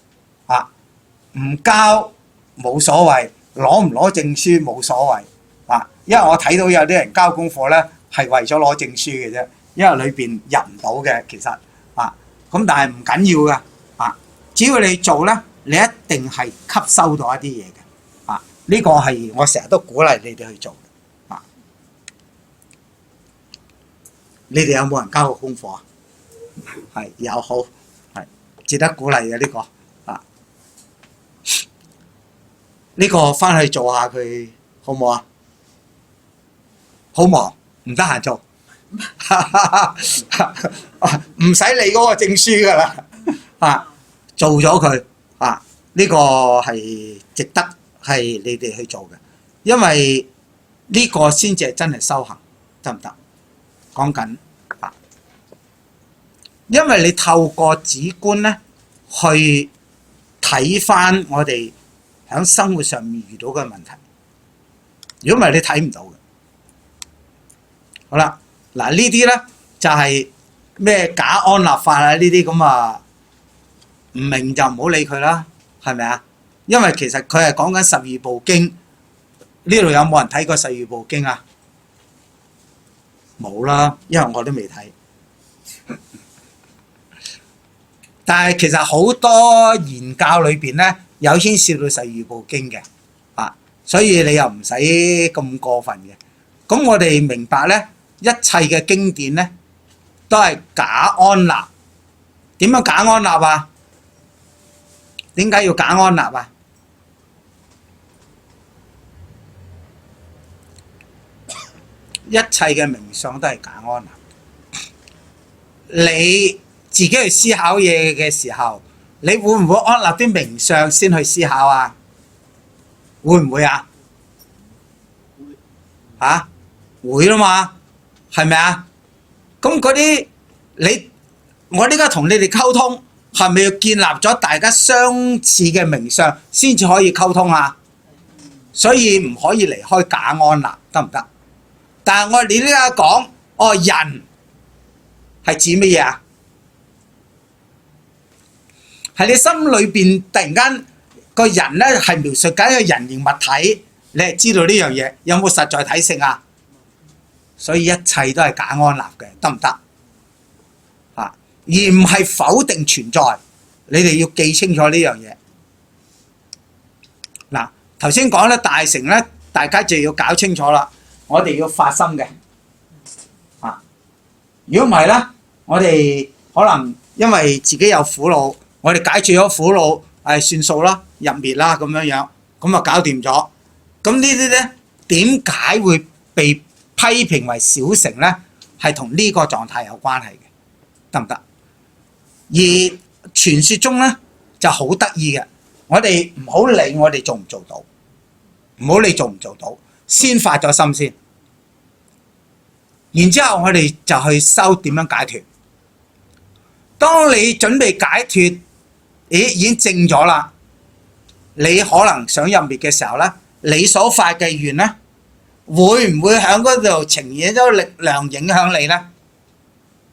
唔交冇所謂，攞唔攞證書冇所謂，因為我睇到有啲人交功課咧係為咗攞證書嘅啫，因為裏邊入唔到嘅其實啊，咁但係唔緊要嘅啊，只要你做咧，你一定係吸收到一啲嘢嘅啊，呢個係我成日都鼓勵你哋去做嘅啊。你哋有冇人交過功課啊？係有，好，係值得鼓勵嘅呢個啊。呢個翻去做下佢好唔好啊？好忙，唔得閒做，唔使理嗰個證書噶啦啊！做咗佢啊，呢個係值得係你哋去做嘅，因為呢個先至係真係修行，得唔得？講緊啊，因為你透過止觀咧，去睇翻我哋喺生活上面遇到嘅問題。如果唔係，你睇唔到嘅。好啦，嗱呢啲咧就係咩假安立法啊？呢啲咁啊，唔明就唔好理佢啦，係咪啊？因為其實佢係講緊十二部經，呢度有冇人睇過十二部經啊？冇啦，因為我都未睇。但係其實好多言教裏邊咧，有牽涉到十二部經嘅啊，所以你又唔使咁過分嘅。咁我哋明白咧，一切嘅經典咧都係假安立。點樣假安立啊？點解要假安立啊？一切嘅名相都係假安立。你自己去思考嘢嘅時候，你會唔會安立啲名相先去思考啊？會唔會啊？嚇，會啦嘛，係咪啊？咁嗰啲我呢家同你哋溝通，係咪要建立咗大家相似嘅名相先至可以溝通啊？所以唔可以離開假安立，得唔得？但係我哋呢家講，人係指乜嘢啊？係你心裏邊突然間個人咧係描述緊一個人形物體，你係知道呢樣嘢有冇實在體性啊？所以一切都係假安立嘅，得唔得？啊，而唔係否定存在，你哋要記清楚呢樣嘢。嗱，頭先講咧大乘咧，大家就要搞清楚啦。我哋要發心嘅，啊，如果唔係咧，我哋可能因為自己有苦惱，我哋解決咗苦惱，算數啦，入滅啦咁樣樣，咁啊搞掂咗。咁呢啲咧點解會被批評為小乘咧？係同呢個狀態有關係嘅，得唔得？而傳說中咧就好得意嘅，我哋唔好理我哋做唔做到，唔好理做唔做到，先發咗心先，然之後我哋就去修點樣解脫。當你準備解脫，已經證咗啦，你可能想入滅嘅時候咧，你所發嘅願咧，會唔會喺嗰度呈現咗力量影響你咧？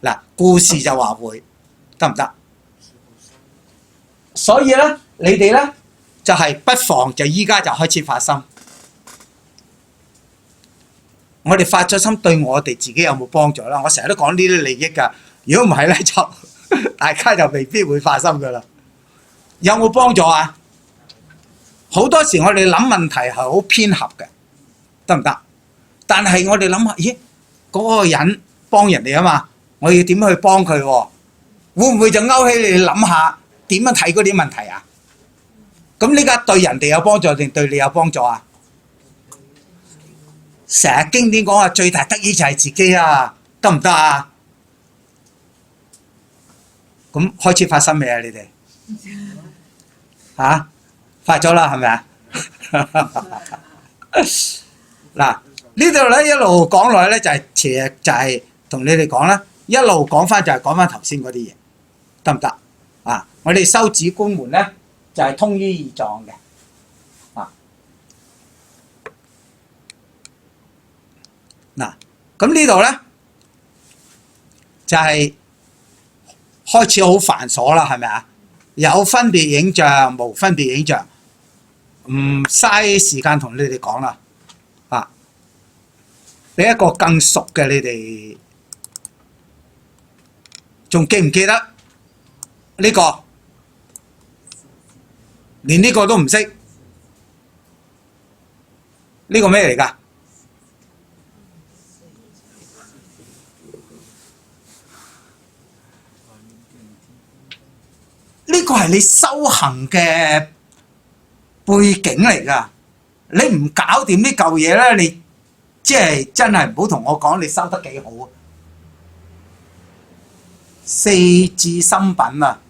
嗱，故事就話會，得唔得？所以咧，你哋咧就係不妨就依家就開始發心。我哋發咗心對我哋自己有冇幫助啦？我成日都講呢啲利益㗎，如果唔係咧，就大家就未必會發心㗎啦。有冇幫助啊？好多時我哋諗問題係好偏狹嘅，得唔得？但係我哋諗下，咦，嗰個人幫人哋啊嘛，我要點去幫佢喎？會唔會就勾起你哋諗下點樣睇嗰啲問題啊？咁呢家對人哋有幫助定對你有幫助啊？成日經典講話最大得益就係自己啊，得唔得啊？咁開始發心未啊？你哋嚇發咗啦，係咪啊？嗱，呢度咧一路講落去咧就係其實就係同你哋講啦，一路講翻就係講翻頭先嗰啲嘢，得唔得啊？我哋修止觀門咧就係通於二藏嘅。嗱，咁呢度咧就係開始好繁瑣啦，係咪啊？有分別影像，無分別影像，唔嘥時間同你哋講啦，啊，俾一個更熟嘅你哋仲記唔記得呢個？連呢個都唔識，呢個咩嚟㗎？呢個係你修行嘅背景嚟㗎。你唔搞掂呢嚿嘢咧，你即係真係唔好同我講你修得幾好啊！四字心品啊，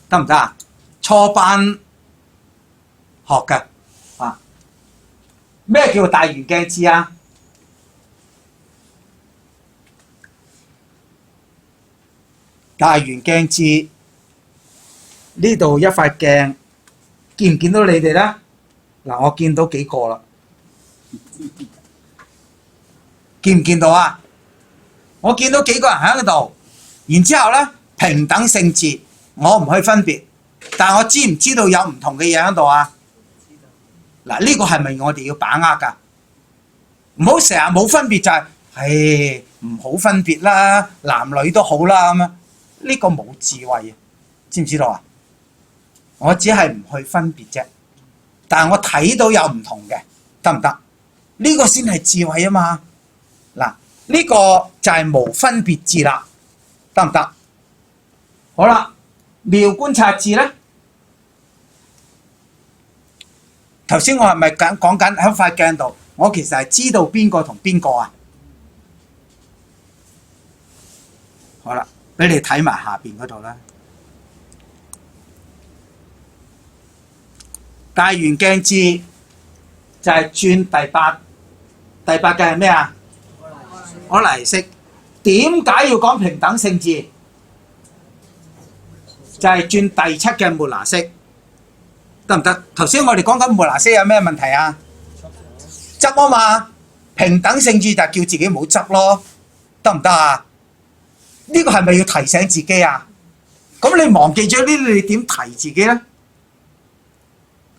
得唔得啊？初班學嘅啊，咩叫大圓鏡智啊？大圓鏡智呢度一塊鏡，見唔見到你哋咧？嗱，我見到幾個啦，見唔見到啊？我見到幾個人喺度，然之後咧平等性智，我唔去分別，但我知唔知道有唔同嘅嘢喺度啊？嗱，呢個係咪我哋要把握㗎？唔好成日冇分別就係，唔好分別啦，男女都好啦咁樣，呢個冇智慧，知唔知道啊？我只係唔去分別啫，但係我睇到有唔同嘅，得唔得？呢個先係智慧啊嘛！嗱，呢個就係無分別智啦，得唔得？好啦，妙觀察智咧，頭先我係咪講緊喺塊鏡度？我其實係知道邊個同邊個啊？好啦，俾你睇埋下邊嗰度啦。大圓鏡智就係轉第八嘅係咩啊？可嚟識。點解要講平等性智？就係轉第七嘅末那識，得唔得？頭先我哋講緊末那識有咩問題啊？執啊嘛，平等性智就叫自己唔好執咯，得唔得啊？呢個係咪要提醒自己啊？咁你忘記咗呢啲，你點提自己咧？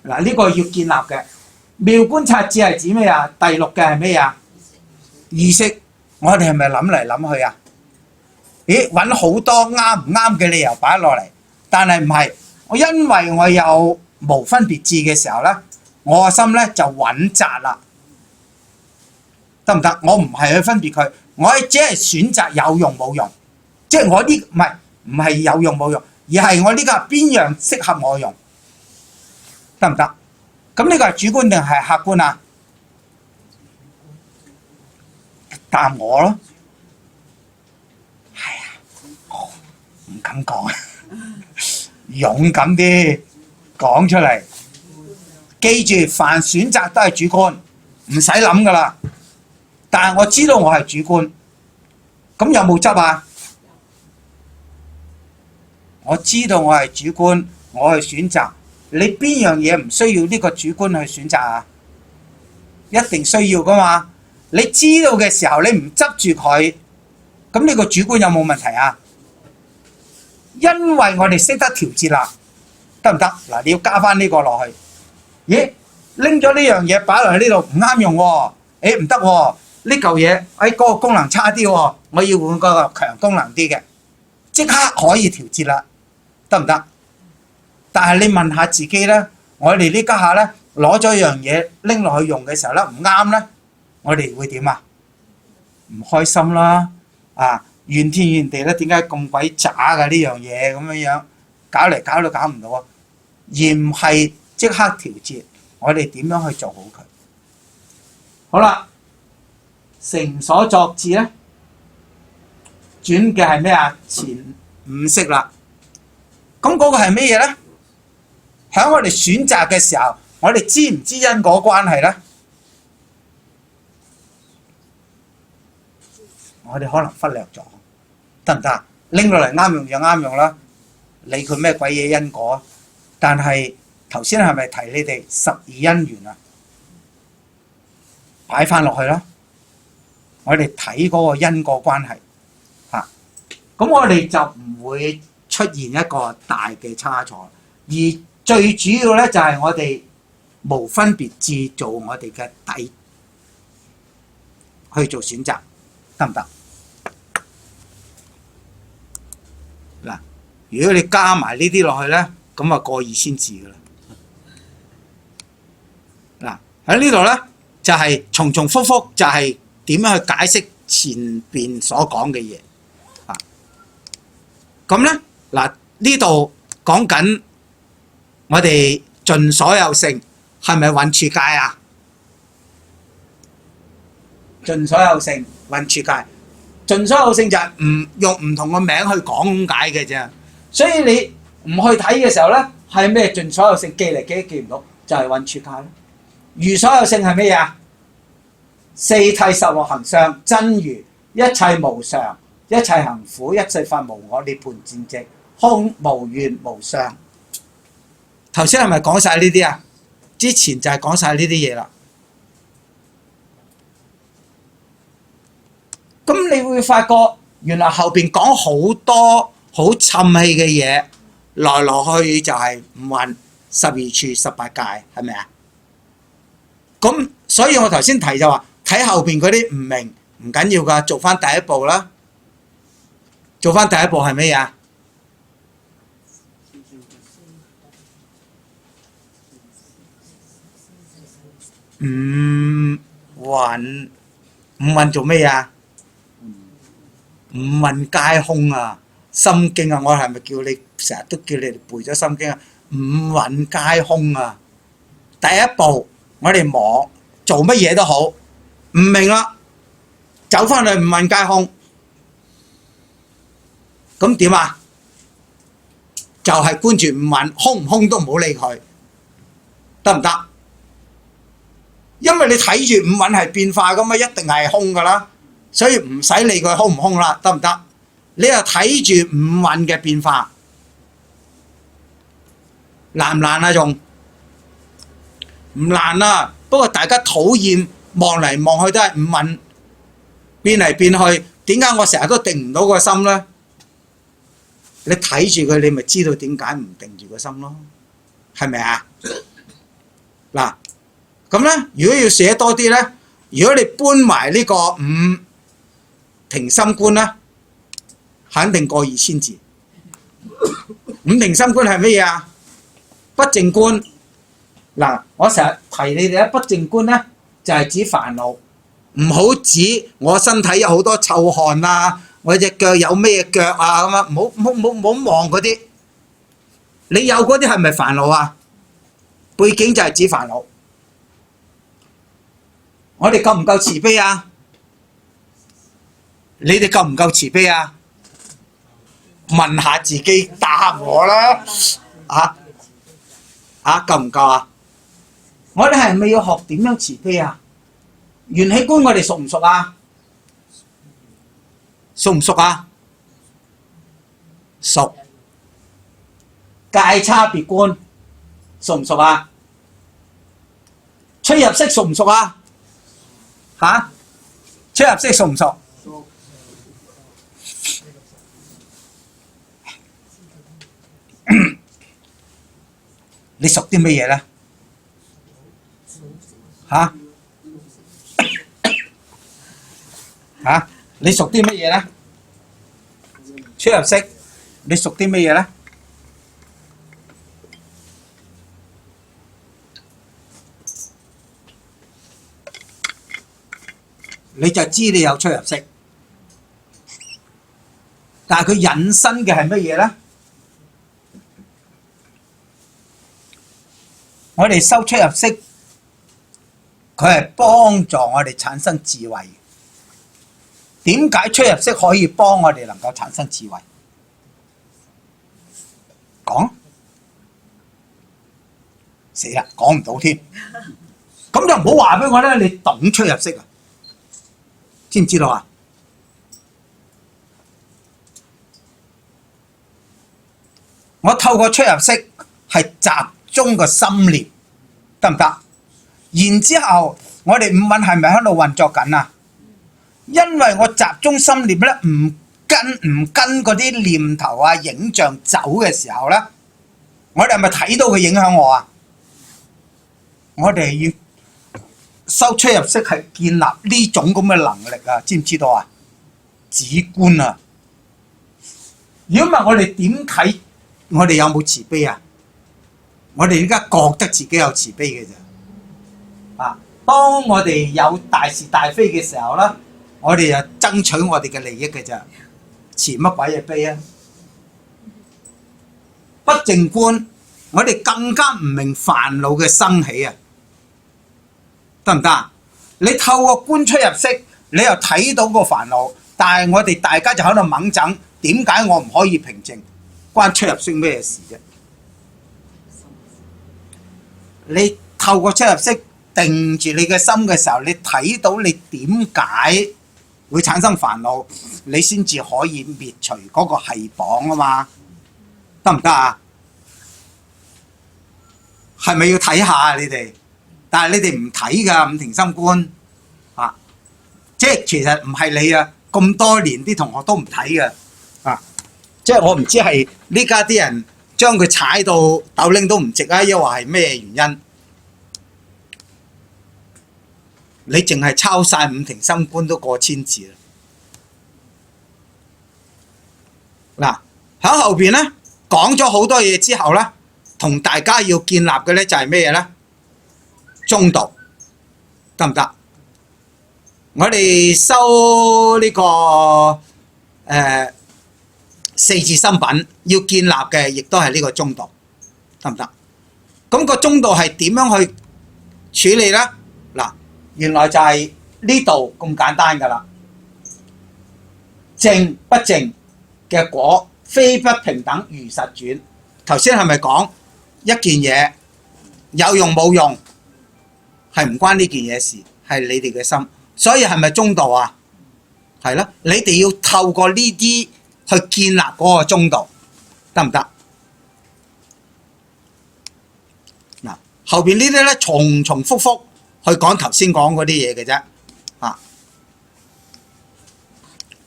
嗱，呢個要建立嘅。妙觀察智係指咩啊？第六嘅係咩啊？意識。我哋係咪諗嚟諗去啊？咦，揾好多啱唔啱嘅理由擺落嚟，但係唔係。我因為我有無分別智嘅時候咧，我個心咧就穩紮啦，得唔得？我唔係去分別佢，我只係選擇有用冇用，即係我呢唔係有用冇用，而係我呢個邊樣適合我用，得唔得？咁呢個係主觀定係客觀啊？答我咯，係啊，唔敢講，勇敢啲講出嚟。記住，凡選擇都係主觀，唔使諗噶啦。但係我知道我係主觀，咁有冇執啊？我知道我係主觀，我去選擇。你邊樣嘢唔需要呢個主觀去選擇啊？一定需要噶嘛。你知道嘅時候，你唔執住佢，咁呢個主觀有冇問題啊？因為我哋識得調節啦，得唔得？嗱，你要加翻呢個落去。咦，拎咗呢樣嘢擺落去呢度唔啱用喎，唔得喎，呢嚿嘢嗰個功能差啲喎，我要換個強功能啲嘅，即刻可以調節啦，得唔得？但係你問下自己咧，我哋呢家下咧攞咗樣嘢拎落去用嘅時候咧唔啱咧，我哋會點啊？唔開心啦，啊怨天怨地咧，點解咁鬼渣㗎呢樣嘢咁樣樣，搞嚟搞都搞唔到啊！而唔係即刻調節，我哋點樣去做好佢？好啦，成所作智咧，轉嘅係咩啊？前五識啦。咁嗰個係咩嘢咧？喺我哋選擇嘅時候，我哋知唔知因果關係咧？我哋可能忽略咗，得唔得？拎落嚟啱用就啱用啦，理佢咩鬼嘢因果？但係頭先係咪提你哋12因緣啊？擺翻落去啦，我哋睇嗰個因果關係嚇，咁我哋就唔會出現一個大嘅差錯，而最主要咧就係我哋無分別智做我哋嘅底去做選擇，得唔得？嗱，如果你加埋呢啲落去咧，咁啊過2000字噶啦。嗱，喺呢度咧就係重重複複，就係點樣去解釋前邊所講嘅嘢啊。咁咧嗱，呢度講緊我哋盡所有性係咪蘊處界啊？盡所有性蘊處界，盡所有性就係唔用唔同個名去講咁解嘅啫。所以你唔去睇嘅時候咧，係咩盡所有性記嚟記都記唔到，就係蘊處界咯。如所有性係咩嘢啊？四諦十六行相真如，一切無常，一切行苦，一切法無我，涅槃漸寂，空無願無相。頭先係咪講晒呢啲啊？之前就係講晒呢啲嘢啦。咁你會發覺原來後邊講好多好沉氣嘅嘢，來來去就係五蘊、12處、18界，係咪啊？咁所以我頭先提就話睇後邊嗰啲唔明唔緊要㗎，做翻第一步啦。做翻第一步係咩呀？五蘊做咩呀？五蘊皆空啊！心經啊，我係咪叫你成日都叫你哋背咗心經啊？五蘊皆空啊！第一步我哋摸做乜嘢都好，唔明啦，走翻去五蘊皆空，咁點啊？就係觀住五蘊，空唔空都唔好理佢，得唔得？因為你睇住五蘊係變化噶嘛，一定係空噶啦，所以唔使理佢空唔空啦，得唔得？你又睇住五蘊嘅變化，難唔難啊？仲唔難啊？不過大家討厭望嚟望去都係五蘊變嚟變去，點解我成日都定唔到個心呢？你睇住佢，你咪知道點解唔定住個心咯，係咪啊？嗱，咁咧，如果要寫多啲咧，如果你搬埋呢個五停心觀咧，肯定過2000字。五停心觀係乜嘢啊？不淨觀。嗱，我成日提你哋咧，不淨觀咧就係指煩惱，唔好指我身體有好多臭汗啊，我隻腳有咩腳啊咁啊，唔好望嗰啲。你有嗰啲係咪煩惱啊？背景就係指煩惱。我哋夠唔夠慈悲啊？你哋夠唔夠慈悲啊？問下自己，答我啦！夠唔夠啊？我哋係咪要學點樣慈悲啊？緣起觀我哋熟唔熟啊？熟唔熟啊？熟。界差別觀熟唔熟啊？出入息熟唔熟啊？出入息熟唔熟？你熟啲乜嘢咧？你熟啲乜嘢咧？出入息，你熟啲乜嘢咧？你就知你有出入息，但係佢引申嘅係乜嘢咧？我哋修出入息，佢係幫助我哋產生智慧。點解出入息可以幫我哋能夠產生智慧？講死啦，講唔到添。咁就唔好話俾我咧，你懂出入息啊？知唔知道啊？我透過出入息係集中個心念，得唔得？然之後我哋五蘊係咪喺度運作緊啊？因為我集中心念咧，唔跟嗰啲念頭啊、影像走嘅時候咧，我哋係咪睇到佢影響我啊？我哋要修出入息係建立呢種咁嘅能力啊，知唔知道啊？止觀啊，如果唔係，我哋點睇我哋有冇慈悲啊？我哋而家覺得自己有慈悲嘅啫。啊，當我哋有大是大非嘅時候咧，我哋就爭取我哋嘅利益嘅啫。慈乜鬼嘢悲啊？不淨觀，我哋更加唔明煩惱嘅生起啊！得唔得啊？你透過觀出入息，你又睇到個煩惱，但係我哋大家就喺度猛整，點解我唔可以平靜？關出入息咩事啫？你透過出入息定住你嘅心嘅時候，你睇到你點解會產生煩惱，你先至可以滅除嗰個繫綁啊嘛？得唔得啊？係咪要睇下啊？你哋？但係你哋唔睇㗎，五停心觀啊！即係其實唔係你啊，咁多年啲同學都唔睇㗎啊！即係我唔知係呢家啲人將佢踩到豆拎都唔值啊，抑或係咩原因？你淨係抄晒五停心觀都過千字啦！嗱，喺後邊咧講咗好多嘢之後咧，同大家要建立嘅咧就係咩嘢咧？中道得唔得？我哋修呢個四字心品要建立嘅，亦都係呢個中道，得唔得？咁個中道係點樣去處理咧？嗱，原來就係呢度咁簡單噶啦。正不正嘅果，非不平等如實轉。頭先係咪講一件嘢有用冇用？係唔關呢件嘢事，係你哋嘅心，所以係咪中道啊？係啦，你哋要透過呢啲去建立嗰個中道，得唔得？嗱，後邊呢啲咧重重複複去講頭先講嗰啲嘢嘅啫，啊，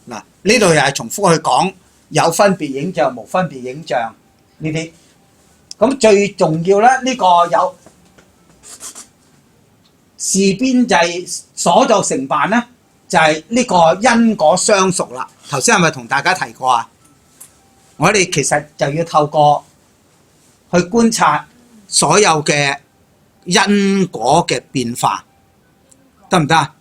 嗱呢度又係重複去講有分別影像、無分別影像呢啲，咁最重要咧呢個有。事邊際所作成辦咧，就係呢個因果相屬啦。頭先係咪同大家提過啊？我哋其實就要透過去觀察所有嘅因果嘅變化，得唔得啊？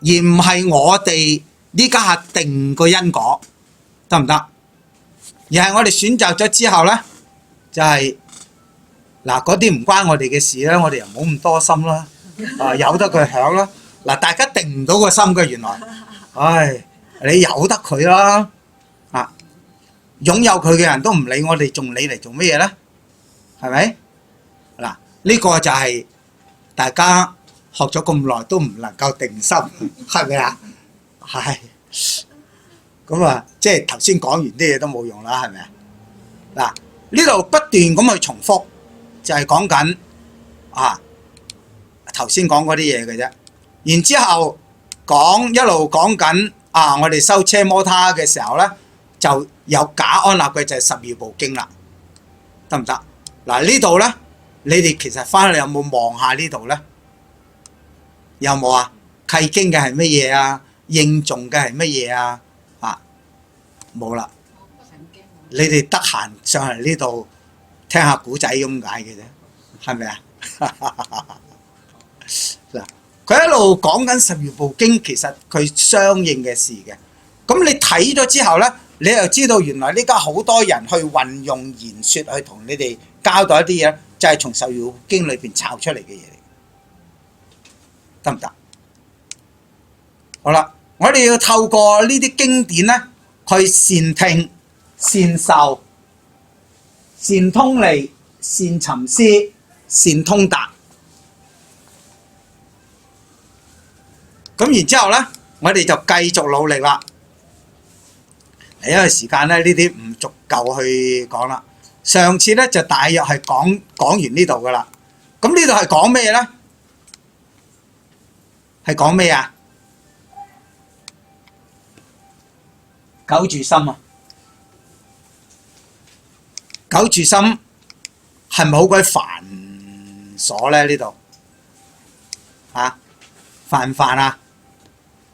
而唔係我哋呢家下定個因果，得唔得？而係我哋選擇咗之後咧，就係嗱嗰啲唔關我哋嘅事咧，我哋又冇咁多心啦。啊，由得佢響啦！嗱，大家定唔到個心嘅原來，唉，你由得佢啦！啊，擁有佢嘅人都唔理我哋，仲理嚟做乜嘢咧？係咪？嗱，呢個就係大家學咗咁耐都唔能夠定心，係咪啊？係。咁啊，即係頭先講完啲嘢都冇用啦，係咪啊？嗱，呢度不斷咁去重複，就係講緊啊。頭先講嗰啲嘢嘅啫，然之後一路講緊啊，我哋修車摩他嘅時候咧，就有假安立嘅就係12部經啦，得唔得？嗱呢度咧，你哋其實翻去有冇望下呢度咧？有冇啊？契經嘅係乜嘢啊？應頌嘅係乜嘢啊？啊，冇啦。你哋得閒上嚟呢度聽下古仔咁解嘅啫，係咪啊？嗱，佢一路講緊12部經，其實佢相應嘅事嘅。咁你睇咗之後咧，你又知道原來呢家好多人去運用言説去同你哋交代一啲嘢，就係從12部經裏邊抄出嚟嘅嘢嚟，得唔得？好啦，我哋要透過呢啲經典咧，去善聽、善受、善通利、善尋思、善通達。咁然之後咧，我哋就繼續努力啦。因為時間咧，呢啲唔足夠去講啦。上次咧就大約係講完呢度噶啦。咁呢度係講咩咧？係講咩啊？九住心啊！九住心係咪好鬼繁瑣咧？呢度嚇煩唔煩啊？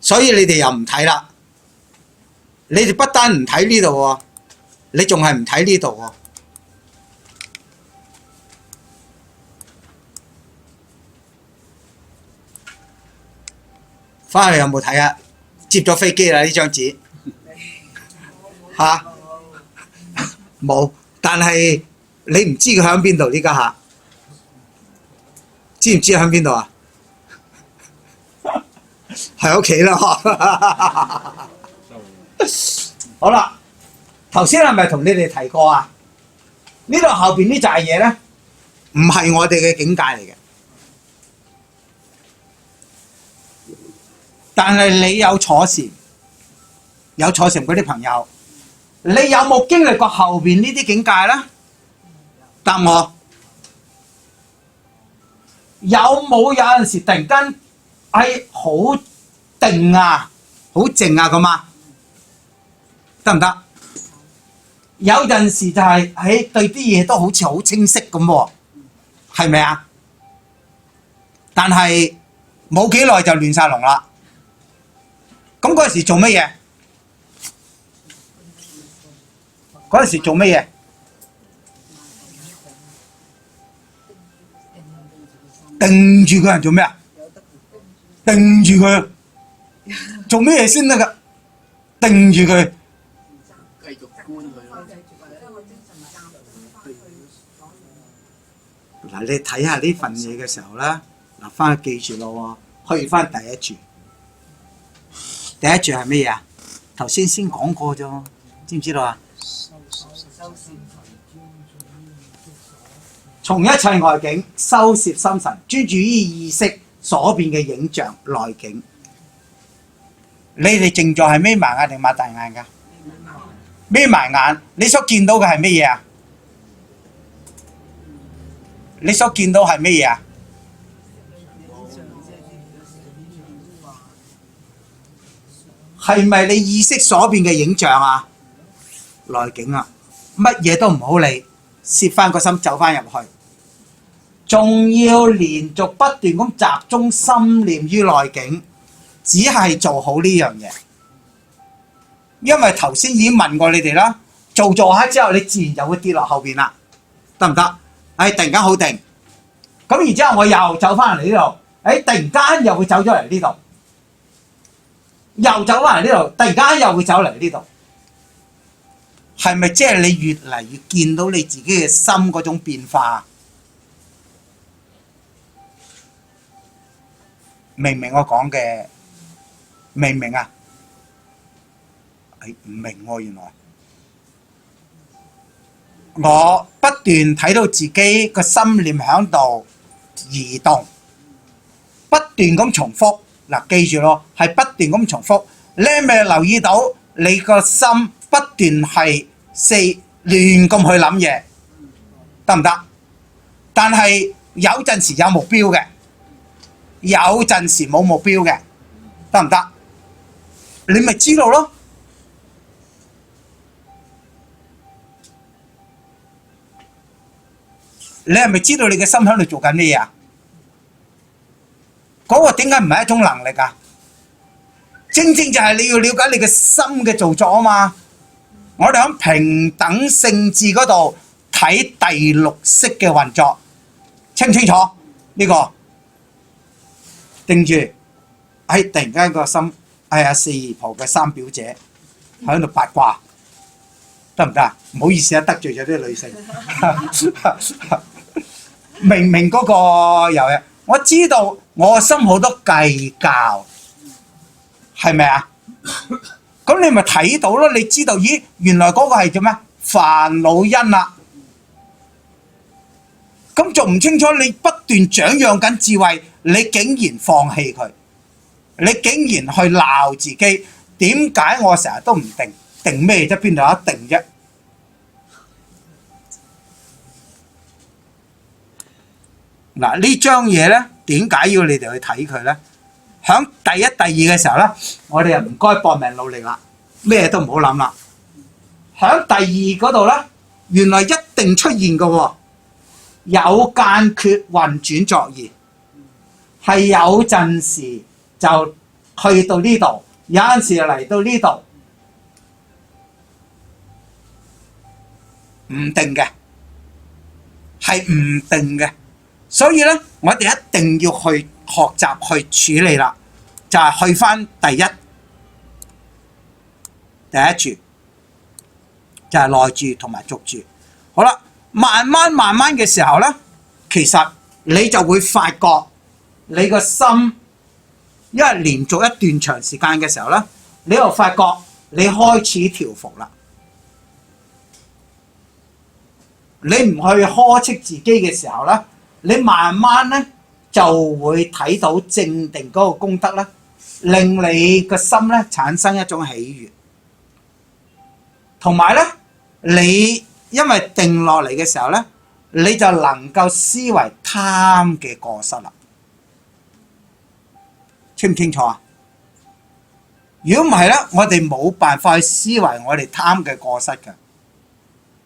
所以你哋又唔睇啦，你哋不單唔睇呢度喎，你仲係唔睇呢度喎？翻去有冇睇啊？接咗飛機啦呢張紙嚇冇，但係你唔知佢喺邊度呢家下，知唔知喺邊度啊？喺屋企啦，好啦，頭先係咪同你哋提過啊？呢度後邊呢扎嘢咧，唔係我哋嘅境界嚟嘅。但係你有坐禪嗰啲朋友，你有冇經歷過後邊呢啲境界咧？答我，有冇有陣時突然間係好定啊、好靜啊咁啊？得唔得？有陣時就係對啲嘢都好似好清晰咁喎，係咪啊？但係冇幾耐就亂晒龍啦。咁嗰陣時做乜嘢？嗰陣時做乜嘢？定住個人做咩啊？定住佢做咩嘢先得㗎？定住佢。繼續觀佢咯。嗱，你睇下呢份嘢嘅時候咧，嗱，翻去記住咯喎，去翻第一注。第一注係咩嘢啊？頭先講過啫，知唔知道啊？從一切外境收攝心神，專注於意識所變嘅影像內境。你哋靜坐係眯埋眼定擘大眼㗎？眯埋眼，你所見到嘅係乜嘢啊？你所見到係乜嘢啊？係咪你意識所變嘅影像啊？內境啊，乜嘢都唔好理，攝翻個心走翻入去，仲要連續不斷咁集中心念於內境，只係做好呢樣嘢。因為頭先已經問過你哋啦，做下之後你自然就會跌落後邊啦，得唔得？突然間好定，咁然之後我又走翻嚟呢度，突然間又會走咗嚟呢度。又走翻嚟呢度，突然間又會走嚟呢度，係咪即係你越嚟越見到你自己嘅心嗰種變化？明唔明我講嘅？明唔明啊？唔明喎，原來我不斷睇到自己個心念喺度移動，不斷咁重複。嗱，記住咯，係不斷咁重複。你係咪留意到你個心不斷係亂咁去諗嘢，得唔得？但係有陣時有目標嘅，有陣時冇目標嘅，得唔得？你咪知道咯。你係咪知道你嘅心喺度做緊咩嘢啊？嗰個點解唔係一種能力啊？正正就係你要了解你嘅心嘅造作啊嘛！我哋喺平等性智嗰度睇第六識嘅運作，清唔清楚？呢個定住，突然間個心，阿四姨婆嘅三表姐喺度八卦，得唔得啊？唔好意思啊，得罪咗啲女性。明明嗰個有嘅，我知道我心好多計較，係咪啊？咁你咪睇到咯，你知道，咦，原來嗰個係做咩？煩惱因啦。咁仲唔清楚？你不斷長養緊智慧，你竟然放棄佢，你竟然去鬧自己，點解我成日都唔定？定咩啫？邊度有得定啫？嗱，呢張嘢咧，點解要你哋去睇佢咧？響第一、第二嘅時候咧，我哋又唔該搏命努力啦，咩都唔好諗啦。響第二嗰度咧，原來一定出現嘅喎，有間缺運轉作業，係有陣時就去到呢度，有陣時就嚟到呢度。唔定嘅，係唔定嘅。所以咧，我哋一定要去學習去處理啦，就係去返第一住，就係內住同埋續住。好啦，慢慢嘅時候咧，其實你就會發覺你個心，因為連續一段長時間嘅時候咧，你又發覺你開始調伏啦。你唔去呵斥自己嘅時候咧，你慢慢咧就會睇到正定嗰個功德咧，令你個心咧產生一種喜悅，同埋咧你因為定落嚟嘅時候咧，你就能夠思維貪嘅過失啦。清唔清楚啊？如果唔係咧，我哋冇辦法去思維我哋貪嘅過失嘅，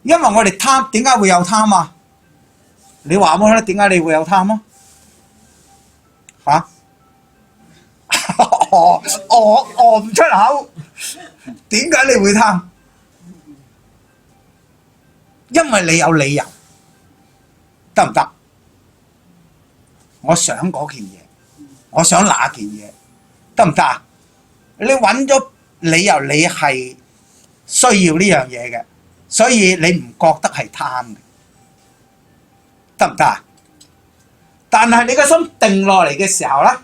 因為我哋貪，點解會有貪啊？你話我咧，點解你會有貪啊？嚇？我唔出口，點解你會貪？因為你有理由，得唔得？我想嗰件嘢，我想那件嘢，得唔得啊？你揾咗理由，你係需要呢樣嘢嘅，所以你唔覺得係貪嘅，得唔得啊？但係你個心定落嚟嘅時候咧，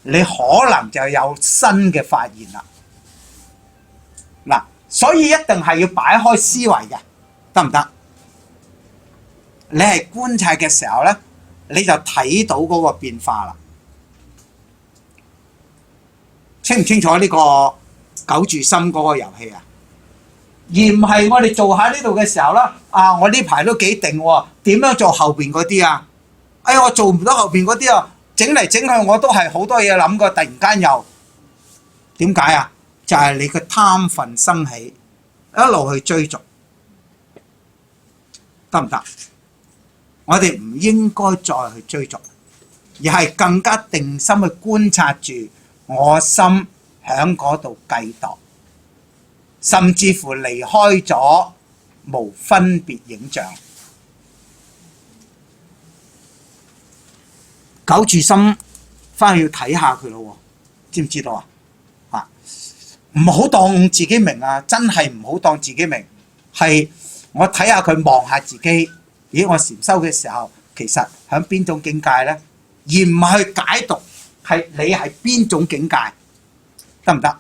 你可能就有新嘅發現啦。嗱，所以一定係要擺開思維嘅，得唔得？你係觀察嘅時候咧，你就睇到嗰個變化啦。清唔清楚呢個九住心嗰個遊戲啊？而唔係我哋做下呢度嘅時候啦，我呢排都幾定喎，點樣做後邊嗰啲啊？哎，我做唔到後邊嗰啲啊，整嚟整去我都係好多嘢諗過，突然間又點解啊？就係你嘅貪分生起，一路去追逐，得唔得？我哋唔應該再去追逐，而係更加定心去觀察住我心喺嗰度計度，甚至乎離開咗無分別影像。九住心翻去要睇下佢咯，知唔知道啊？唔好當自己明啊！真係唔好當自己明，係我睇下佢，望下自己。咦，我禪修嘅時候，其實喺邊種境界呢？而唔係去解讀係你係邊種境界，得唔得？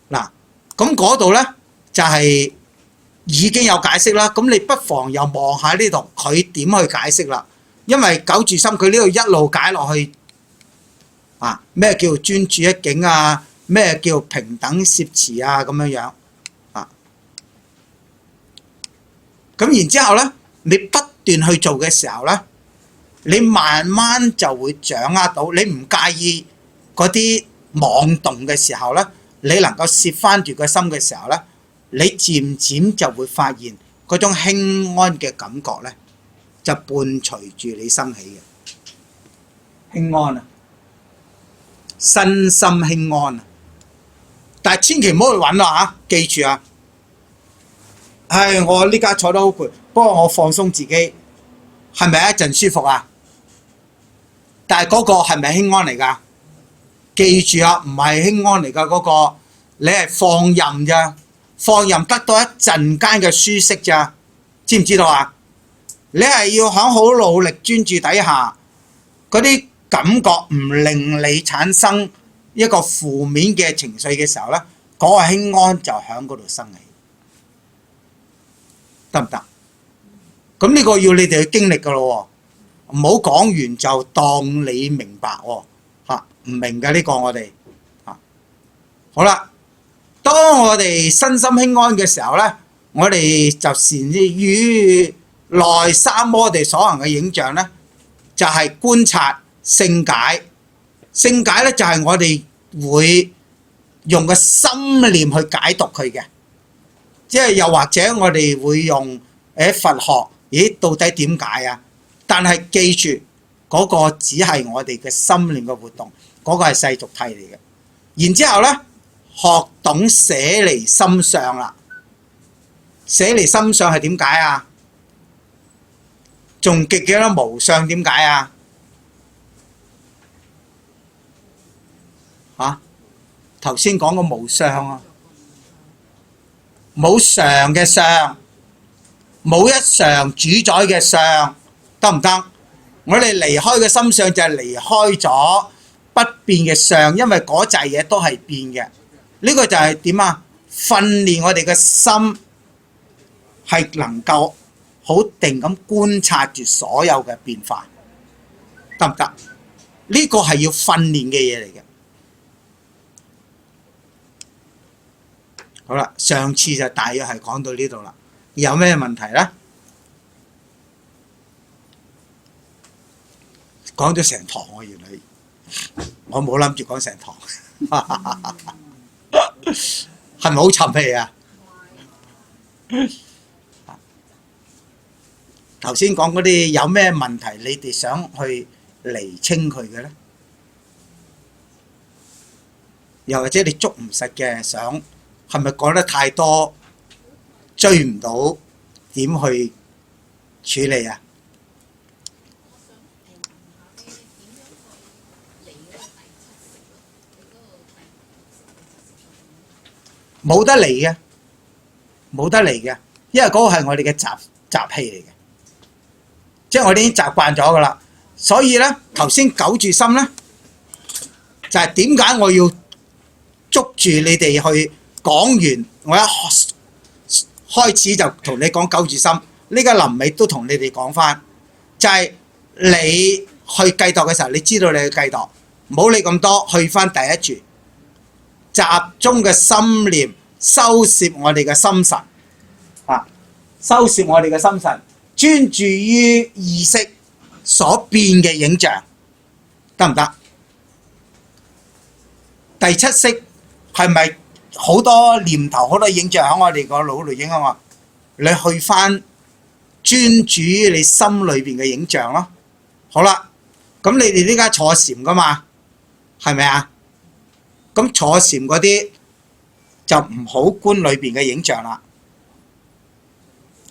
嗱，咁嗰度呢，就係已經有解釋啦。咁你不妨又望下呢度，佢點去解釋啦？因為九住心佢呢度一路解落去，咩叫專注一境啊？咩叫平等攝持啊？咁樣樣啊。咁然之後咧，你不斷去做嘅時候咧，你慢慢就會掌握到。你唔介意嗰啲妄動嘅時候咧，你能夠攝翻住個心嘅時候咧，你漸漸就會發現嗰種輕安嘅感覺咧，就伴隨住你生起嘅輕安啊，身心輕安啊。但係千祈唔好去揾啦嚇，記住啊！我呢家坐得好攰，不過我放鬆自己，係咪一陣舒服啊？但係嗰個係咪輕安嚟㗎？記住啊，唔係輕安嚟㗎嗰個，你係放任咋，放任得到一陣間嘅舒適咋，知唔知道啊？你係要喺好努力專注底下，嗰啲感覺唔令你產生一個負面嘅情緒嘅時候咧，嗰個輕安就喺嗰度生起。得唔得？咁呢個要你哋去經歷㗎咯喎，唔好講完就當你明白喎，唔明嘅呢個我哋好啦。當我哋身心輕安嘅時候咧，我哋就善於內三摩地所行嘅影像咧，就係觀察勝解。勝解咧就係我哋會用個心念去解讀佢嘅。即係又或者我哋會用佛學，咦到底點解啊？但係記住嗰個只係我哋嘅心念嘅活動，嗰個係世俗諦嚟嘅。然之後咧，學懂捨離心相啦，捨離心相係點解啊？仲記得無相點解啊？嚇！頭先講個無相啊，冇常嘅相，冇一常主宰嘅相，得唔得？我哋離開嘅心相就係離開咗不變嘅相，因為嗰扎嘢都係變嘅。呢個就係點啊？訓練我哋嘅心係能夠好定咁觀察住所有嘅變化，得唔得？呢個係要訓練嘅嘢嚟嘅。好啦，上次就大約係講到呢度啦。有咩問題呢？講咗成堂喎，原來我冇諗住講成堂，係咪好沉氣啊？頭先講嗰啲有咩問題，你哋想去釐清佢嘅呢？又或者你捉唔實嘅，想係咪講得太多，追唔到點去處理啊？冇得嚟嘅，冇得嚟嘅，因為嗰個係我哋嘅習氣嚟嘅，即係我哋已經習慣咗噶啦。所以咧，頭先九住心咧，就係點解我要捉住你哋去講完，我一開始就同你講九住心，呢個臨尾都同你哋講翻，就係你去計度嘅時候，你知道你去計度，唔好理咁多，去翻第一住。集中嘅心念，收攝我哋嘅心神，收攝我哋嘅心神，專注於意識所變嘅影像，得唔得？第七識係咪好多念頭、好多影像喺我哋個腦度影響我？你去翻專注於你心裏邊嘅影像咯。好啦，咁你哋呢家坐禪噶嘛，係咪啊？咁坐禪嗰啲就唔好觀裏邊嘅影像啦，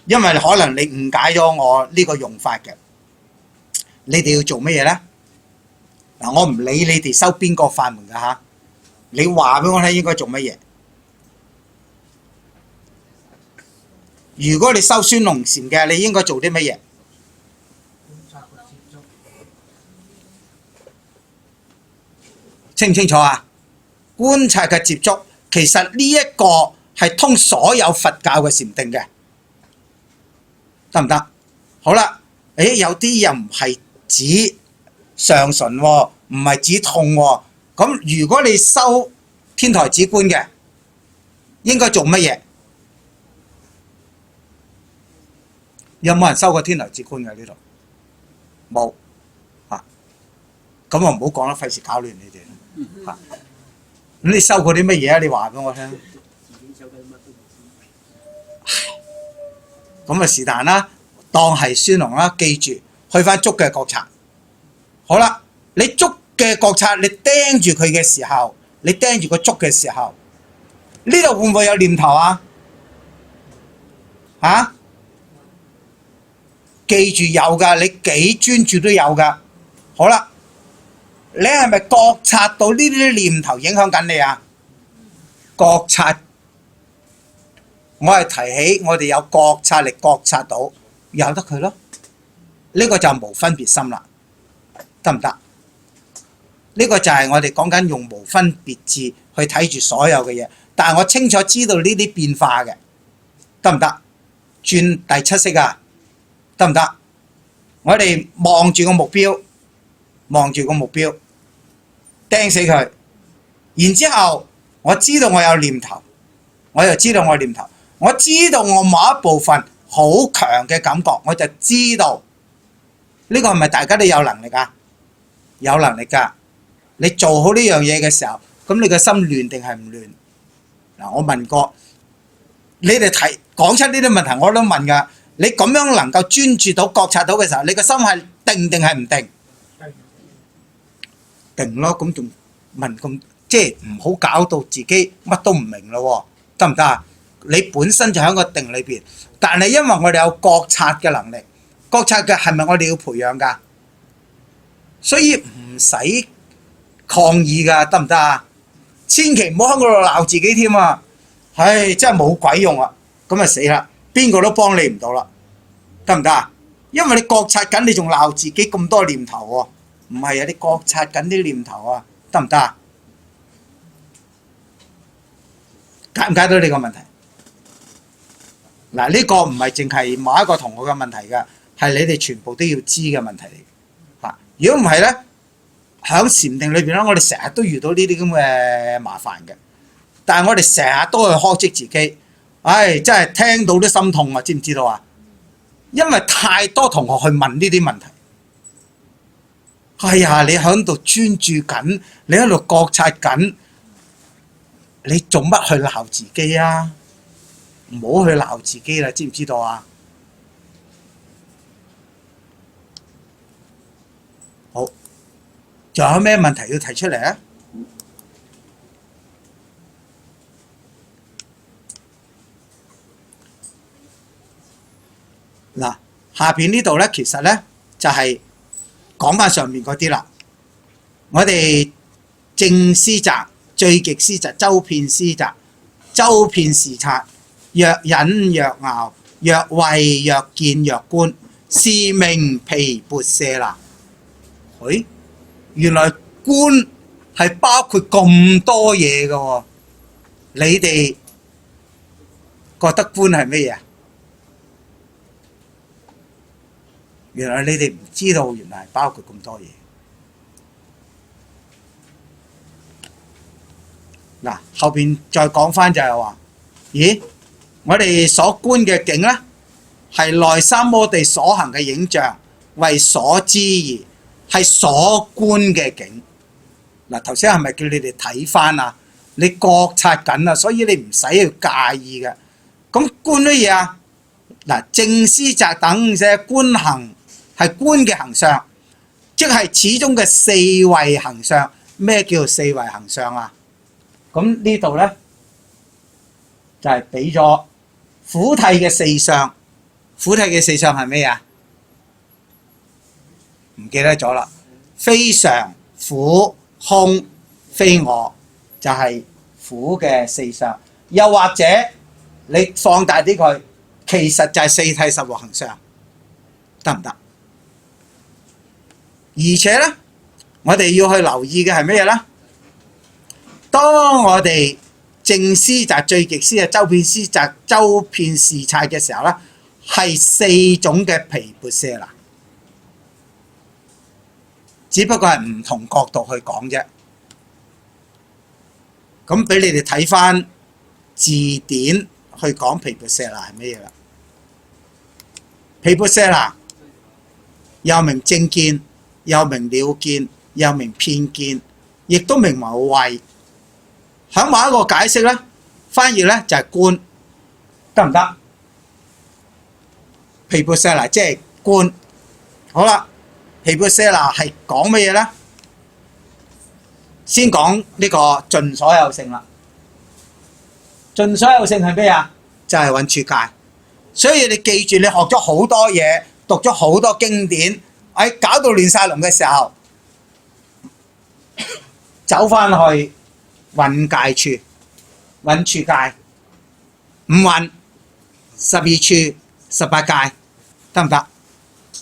因為可能你誤解咗我呢個用法嘅。你哋要做乜嘢呢？嗱，我唔理你哋收邊個法門㗎吓，你話俾我聽應該做乜嘢？如果你收孫龍禪嘅，你應該做啲乜嘢？清唔清楚啊？觀察嘅接觸，其實呢一個係通所有佛教嘅禪定嘅，得唔得？好啦，有啲又唔係指上唇喎，唔係指痛喎。咁如果你修天台止觀嘅，應該做乜嘢？有冇人修過天台止觀嘅呢度？冇嚇，咁我唔好講啦，費事搞亂你哋嚇。咁你修過啲乜嘢啊？你話俾我聽。咁啊是但啦，當係孫龍啦，記住去翻觸嘅覺察。好啦，你觸嘅覺察，你盯住佢嘅時候，你盯住個觸嘅時候，呢度會唔會有念頭啊？嚇？記住有㗎，你幾專注都有㗎。好啦。你係咪覺察到呢啲念頭影響緊你啊？覺察，我係提起我哋有覺察力，覺察到，由得佢咯。呢個就係無分別心啦，得唔得？呢個就係我哋講緊用無分別智去睇住所有嘅嘢，但係我清楚知道呢啲變化嘅，得唔得？轉第七識啊，得唔得？我哋望住個目標，望住個目標。釘死佢，然之後我知道我有念頭，我又知道我有念頭，我知道我某一部分好強嘅感覺，我就知道呢個係咪大家都有能力啊？有能力㗎，你做好呢樣嘢嘅時候，咁你個心亂定係唔亂？嗱，我問過你哋講出呢啲問題，我都問㗎。你咁樣能夠專注到覺察到嘅時候，你個心係定定係唔定？定咯，咁仲問咁，即係唔好搞到自己乜都唔明咯，得唔得啊？你本身就喺個定裏邊，但係因為我哋有覺察嘅能力，覺察嘅係咪我哋要培養㗎？所以唔使抗議㗎，得唔得啊？千祈唔好喺嗰度鬧自己添啊！唉，真係冇鬼用啊！咁啊死啦，邊個都幫你唔到啦，得唔得啊？因為你覺察緊，你仲鬧自己咁多念頭喎，唔係啊？你覺察緊啲念頭啊，得唔得啊？解唔解到你個問題？嗱，呢個唔係淨係某一個同學嘅問題㗎，係你哋全部都要知嘅問題嚟嚇。如果唔係咧，喺禪定裏邊咧，我哋成日都遇到呢啲咁嘅麻煩嘅。但係我哋成日都去呵斥自己，唉，真係聽到都心痛啊！知唔知道啊？因為太多同學去問呢啲問題。哎呀，你喺度專注緊，你喺度覺察緊，你做乜去鬧自己啊？唔好去鬧自己啦，知唔知道啊？好，仲有咩問題要提出嚟啊？嗱，下邊呢度咧，其實咧就係講翻上面嗰啲啦。我哋正思擇、最極思擇、周遍思擇、周遍視察、若隱若咬、若慧若見若觀，是名毗缽舍那。咦，原來觀係包括咁多嘢嘅喎。你哋覺得觀係乜嘢？原來你哋唔知道，原來係包括咁多嘢。嗱，後邊再講翻就係話，咦，我哋所觀嘅境咧，係內三摩地所行嘅影像，為所知義，係所觀嘅境。嗱，頭先係咪叫你哋睇翻啊？你覺察緊啊，所以你唔使去介意嘅。咁觀乜嘢啊？嗱，正思擇等嘅觀行係觀嘅行相，即係始終嘅四維行相。咩叫四維行相啊？咁呢度咧就係俾咗苦諦嘅四相。苦諦嘅四相係咩啊？唔記得咗啦。非常、苦、空、非我，就係苦嘅四相。又或者你放大啲佢，其實就係四諦十六行相，得唔得？而且咧，我哋要去留意嘅係咩嘢咧？當我哋正思擇、最極思擇、周遍思擇、周遍視察嘅時候咧，係四種嘅毗缽舍那，只不過係唔同角度去講啫。咁俾你哋睇翻字典去講毗缽舍那係咩嘢啦？毗缽舍那又名正見，又名了見，又名遍見，亦都名為慧。喺某一個解釋咧，翻譯咧就係觀，得唔得？毗缽舍那即係觀。好啦，毗缽舍那係講乜嘢咧？先講呢個盡所有性啦。盡所有性係咩啊？就係蘊處界。所以你記住，你學咗好多嘢，讀咗好多經典，搞到亂晒龍嘅時候，走翻去蘊界處，蘊處界，五蘊、12處、18界，得唔得？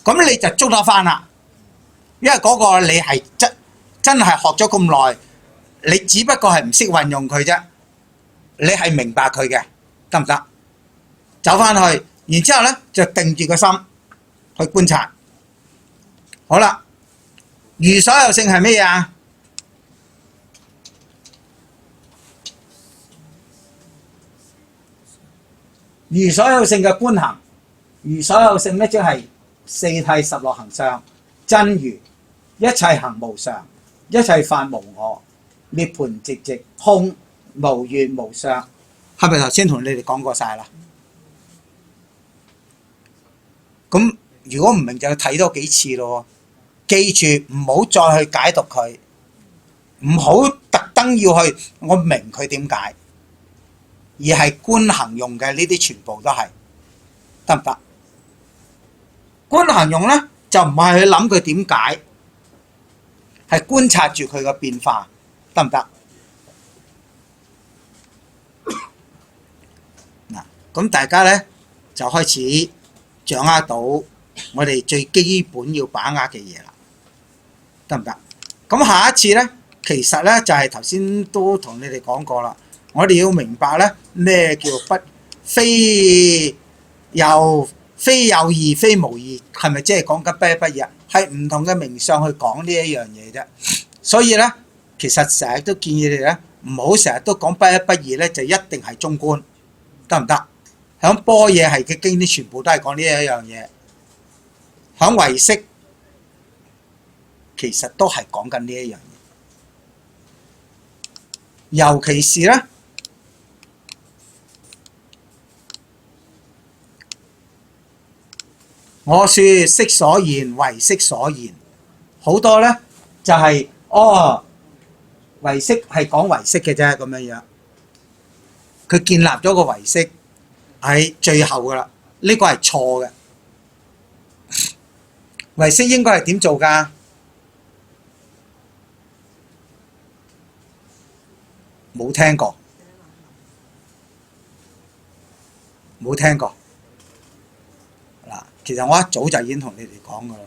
咁你就捉得翻啦。因為嗰個你係真係學咗咁耐，你只不過係唔識運用佢啫。你係明白佢嘅，得唔得？走翻去，然之後咧就定住個心去觀察。好啦，如所有性係咩嘢啊？如所有性嘅觀行，如所有性咧即係四諦十六行相，真如，一切行無常，一切法無我，涅槃寂寂，空無願無相。係咪頭先同你哋講過晒啦？咁如果唔明就要睇多幾次咯。記住唔好再去解讀佢，唔好特登要去我明佢點解。而係觀行用嘅呢啲全部都係得唔得？觀行用咧就唔係去諗佢點解，係觀察住佢嘅變化，得唔得？嗱，咁大家咧就開始掌握到我哋最基本要把握嘅嘢啦，得唔得？咁下一次咧，其實咧就係頭先都同你哋講過啦，我哋要明白咧咩叫非有義非無義，係咪即係講緊不一不二啊？係唔同嘅名相去講呢一樣嘢啫。所以咧，其實成日都建議你哋咧，唔好成日都講不一不二咧，就一定係中觀，得唔得？響般若係嘅經典全部都係講呢一樣嘢，響唯識其實都係講緊呢一樣嘢，尤其是咧。我說識所言唯識所言，好多咧就係、唯識係講唯識嘅啫咁樣樣，佢建立咗個唯識喺最後噶啦，呢個係錯嘅。唯識應該係點做㗎？冇聽過，冇聽過。其實我一早就已經同你哋講噶啦，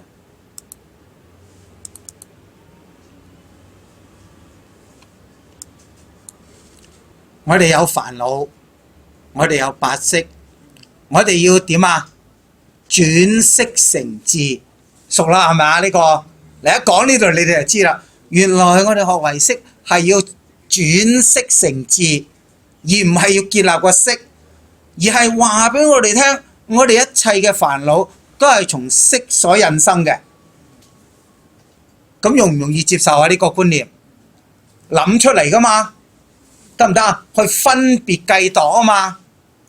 我哋有煩惱，我哋有八識，我哋要點啊？轉識成智，熟啦係咪啊？呢個你一講呢度，你哋就知啦。原來我哋學唯識係要轉識成智，而唔係要建立個識，而係話俾我哋聽。我哋一切嘅煩惱都係從識所引生嘅，咁容唔容易接受啊？呢個觀念諗出嚟噶嘛，得唔得啊？去分別計度啊嘛，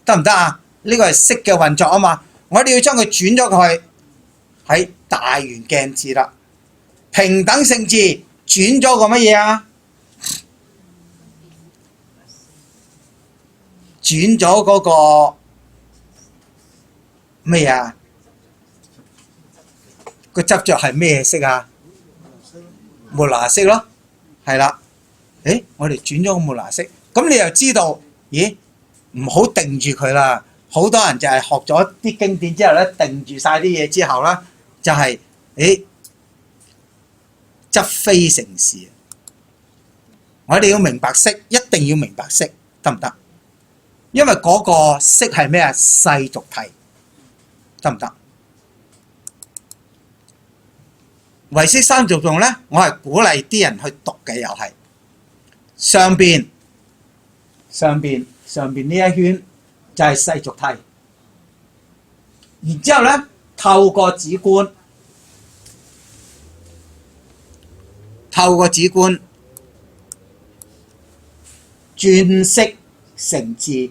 得唔得啊？呢個係識嘅運作啊嘛，我哋要將佢轉咗佢喺大圓鏡智啦，平等性智轉咗個乜嘢啊？轉咗嗰個咩啊？個執着係咩色啊？末那色咯，係啦。誒，我哋轉咗個末那色，咁你又知道，咦？唔好定住佢啦。好多人就係學咗啲經典之後咧，定住晒啲嘢之後咧，就係則非成事。我哋要明白識，一定要明白識，得唔得？因為嗰個識係咩啊？世俗諦。得唔得？唯識三續頌咧，我係鼓勵啲人去讀嘅，又係上邊呢一圈就係世俗諦，然之後咧透過止觀轉識成智，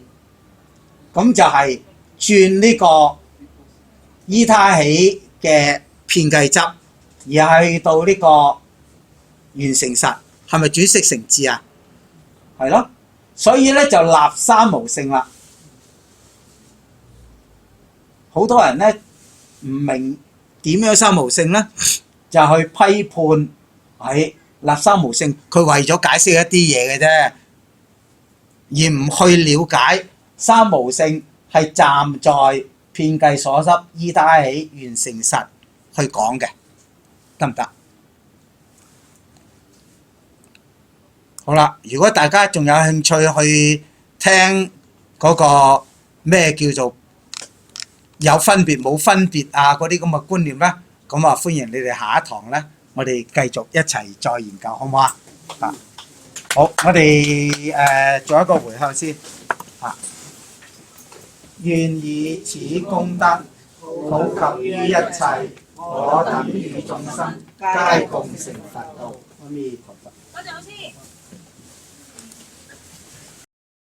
咁就係轉呢個依他起嘅遍計執，而係去到呢個圓成實，係咪轉識成智啊？係咯，所以咧就立三無性啦。好多人咧唔明點樣三無性咧，就去批判喺立三無性，佢為咗解釋一啲嘢嘅啫，而唔去了解三無性係站在遍計所執依他起圓成實去講嘅，得唔得？好啦，如果大家仲有興趣去聽嗰個咩叫做有分別冇分別啊嗰啲咁嘅觀念咧，咁啊歡迎你哋下一堂咧，我哋繼續一齊再研究，好唔好啊？啊，好，我哋做一個回向先啊。願以此功德普及於一切我等與眾生，皆共成佛道。阿彌陀佛。多謝老師。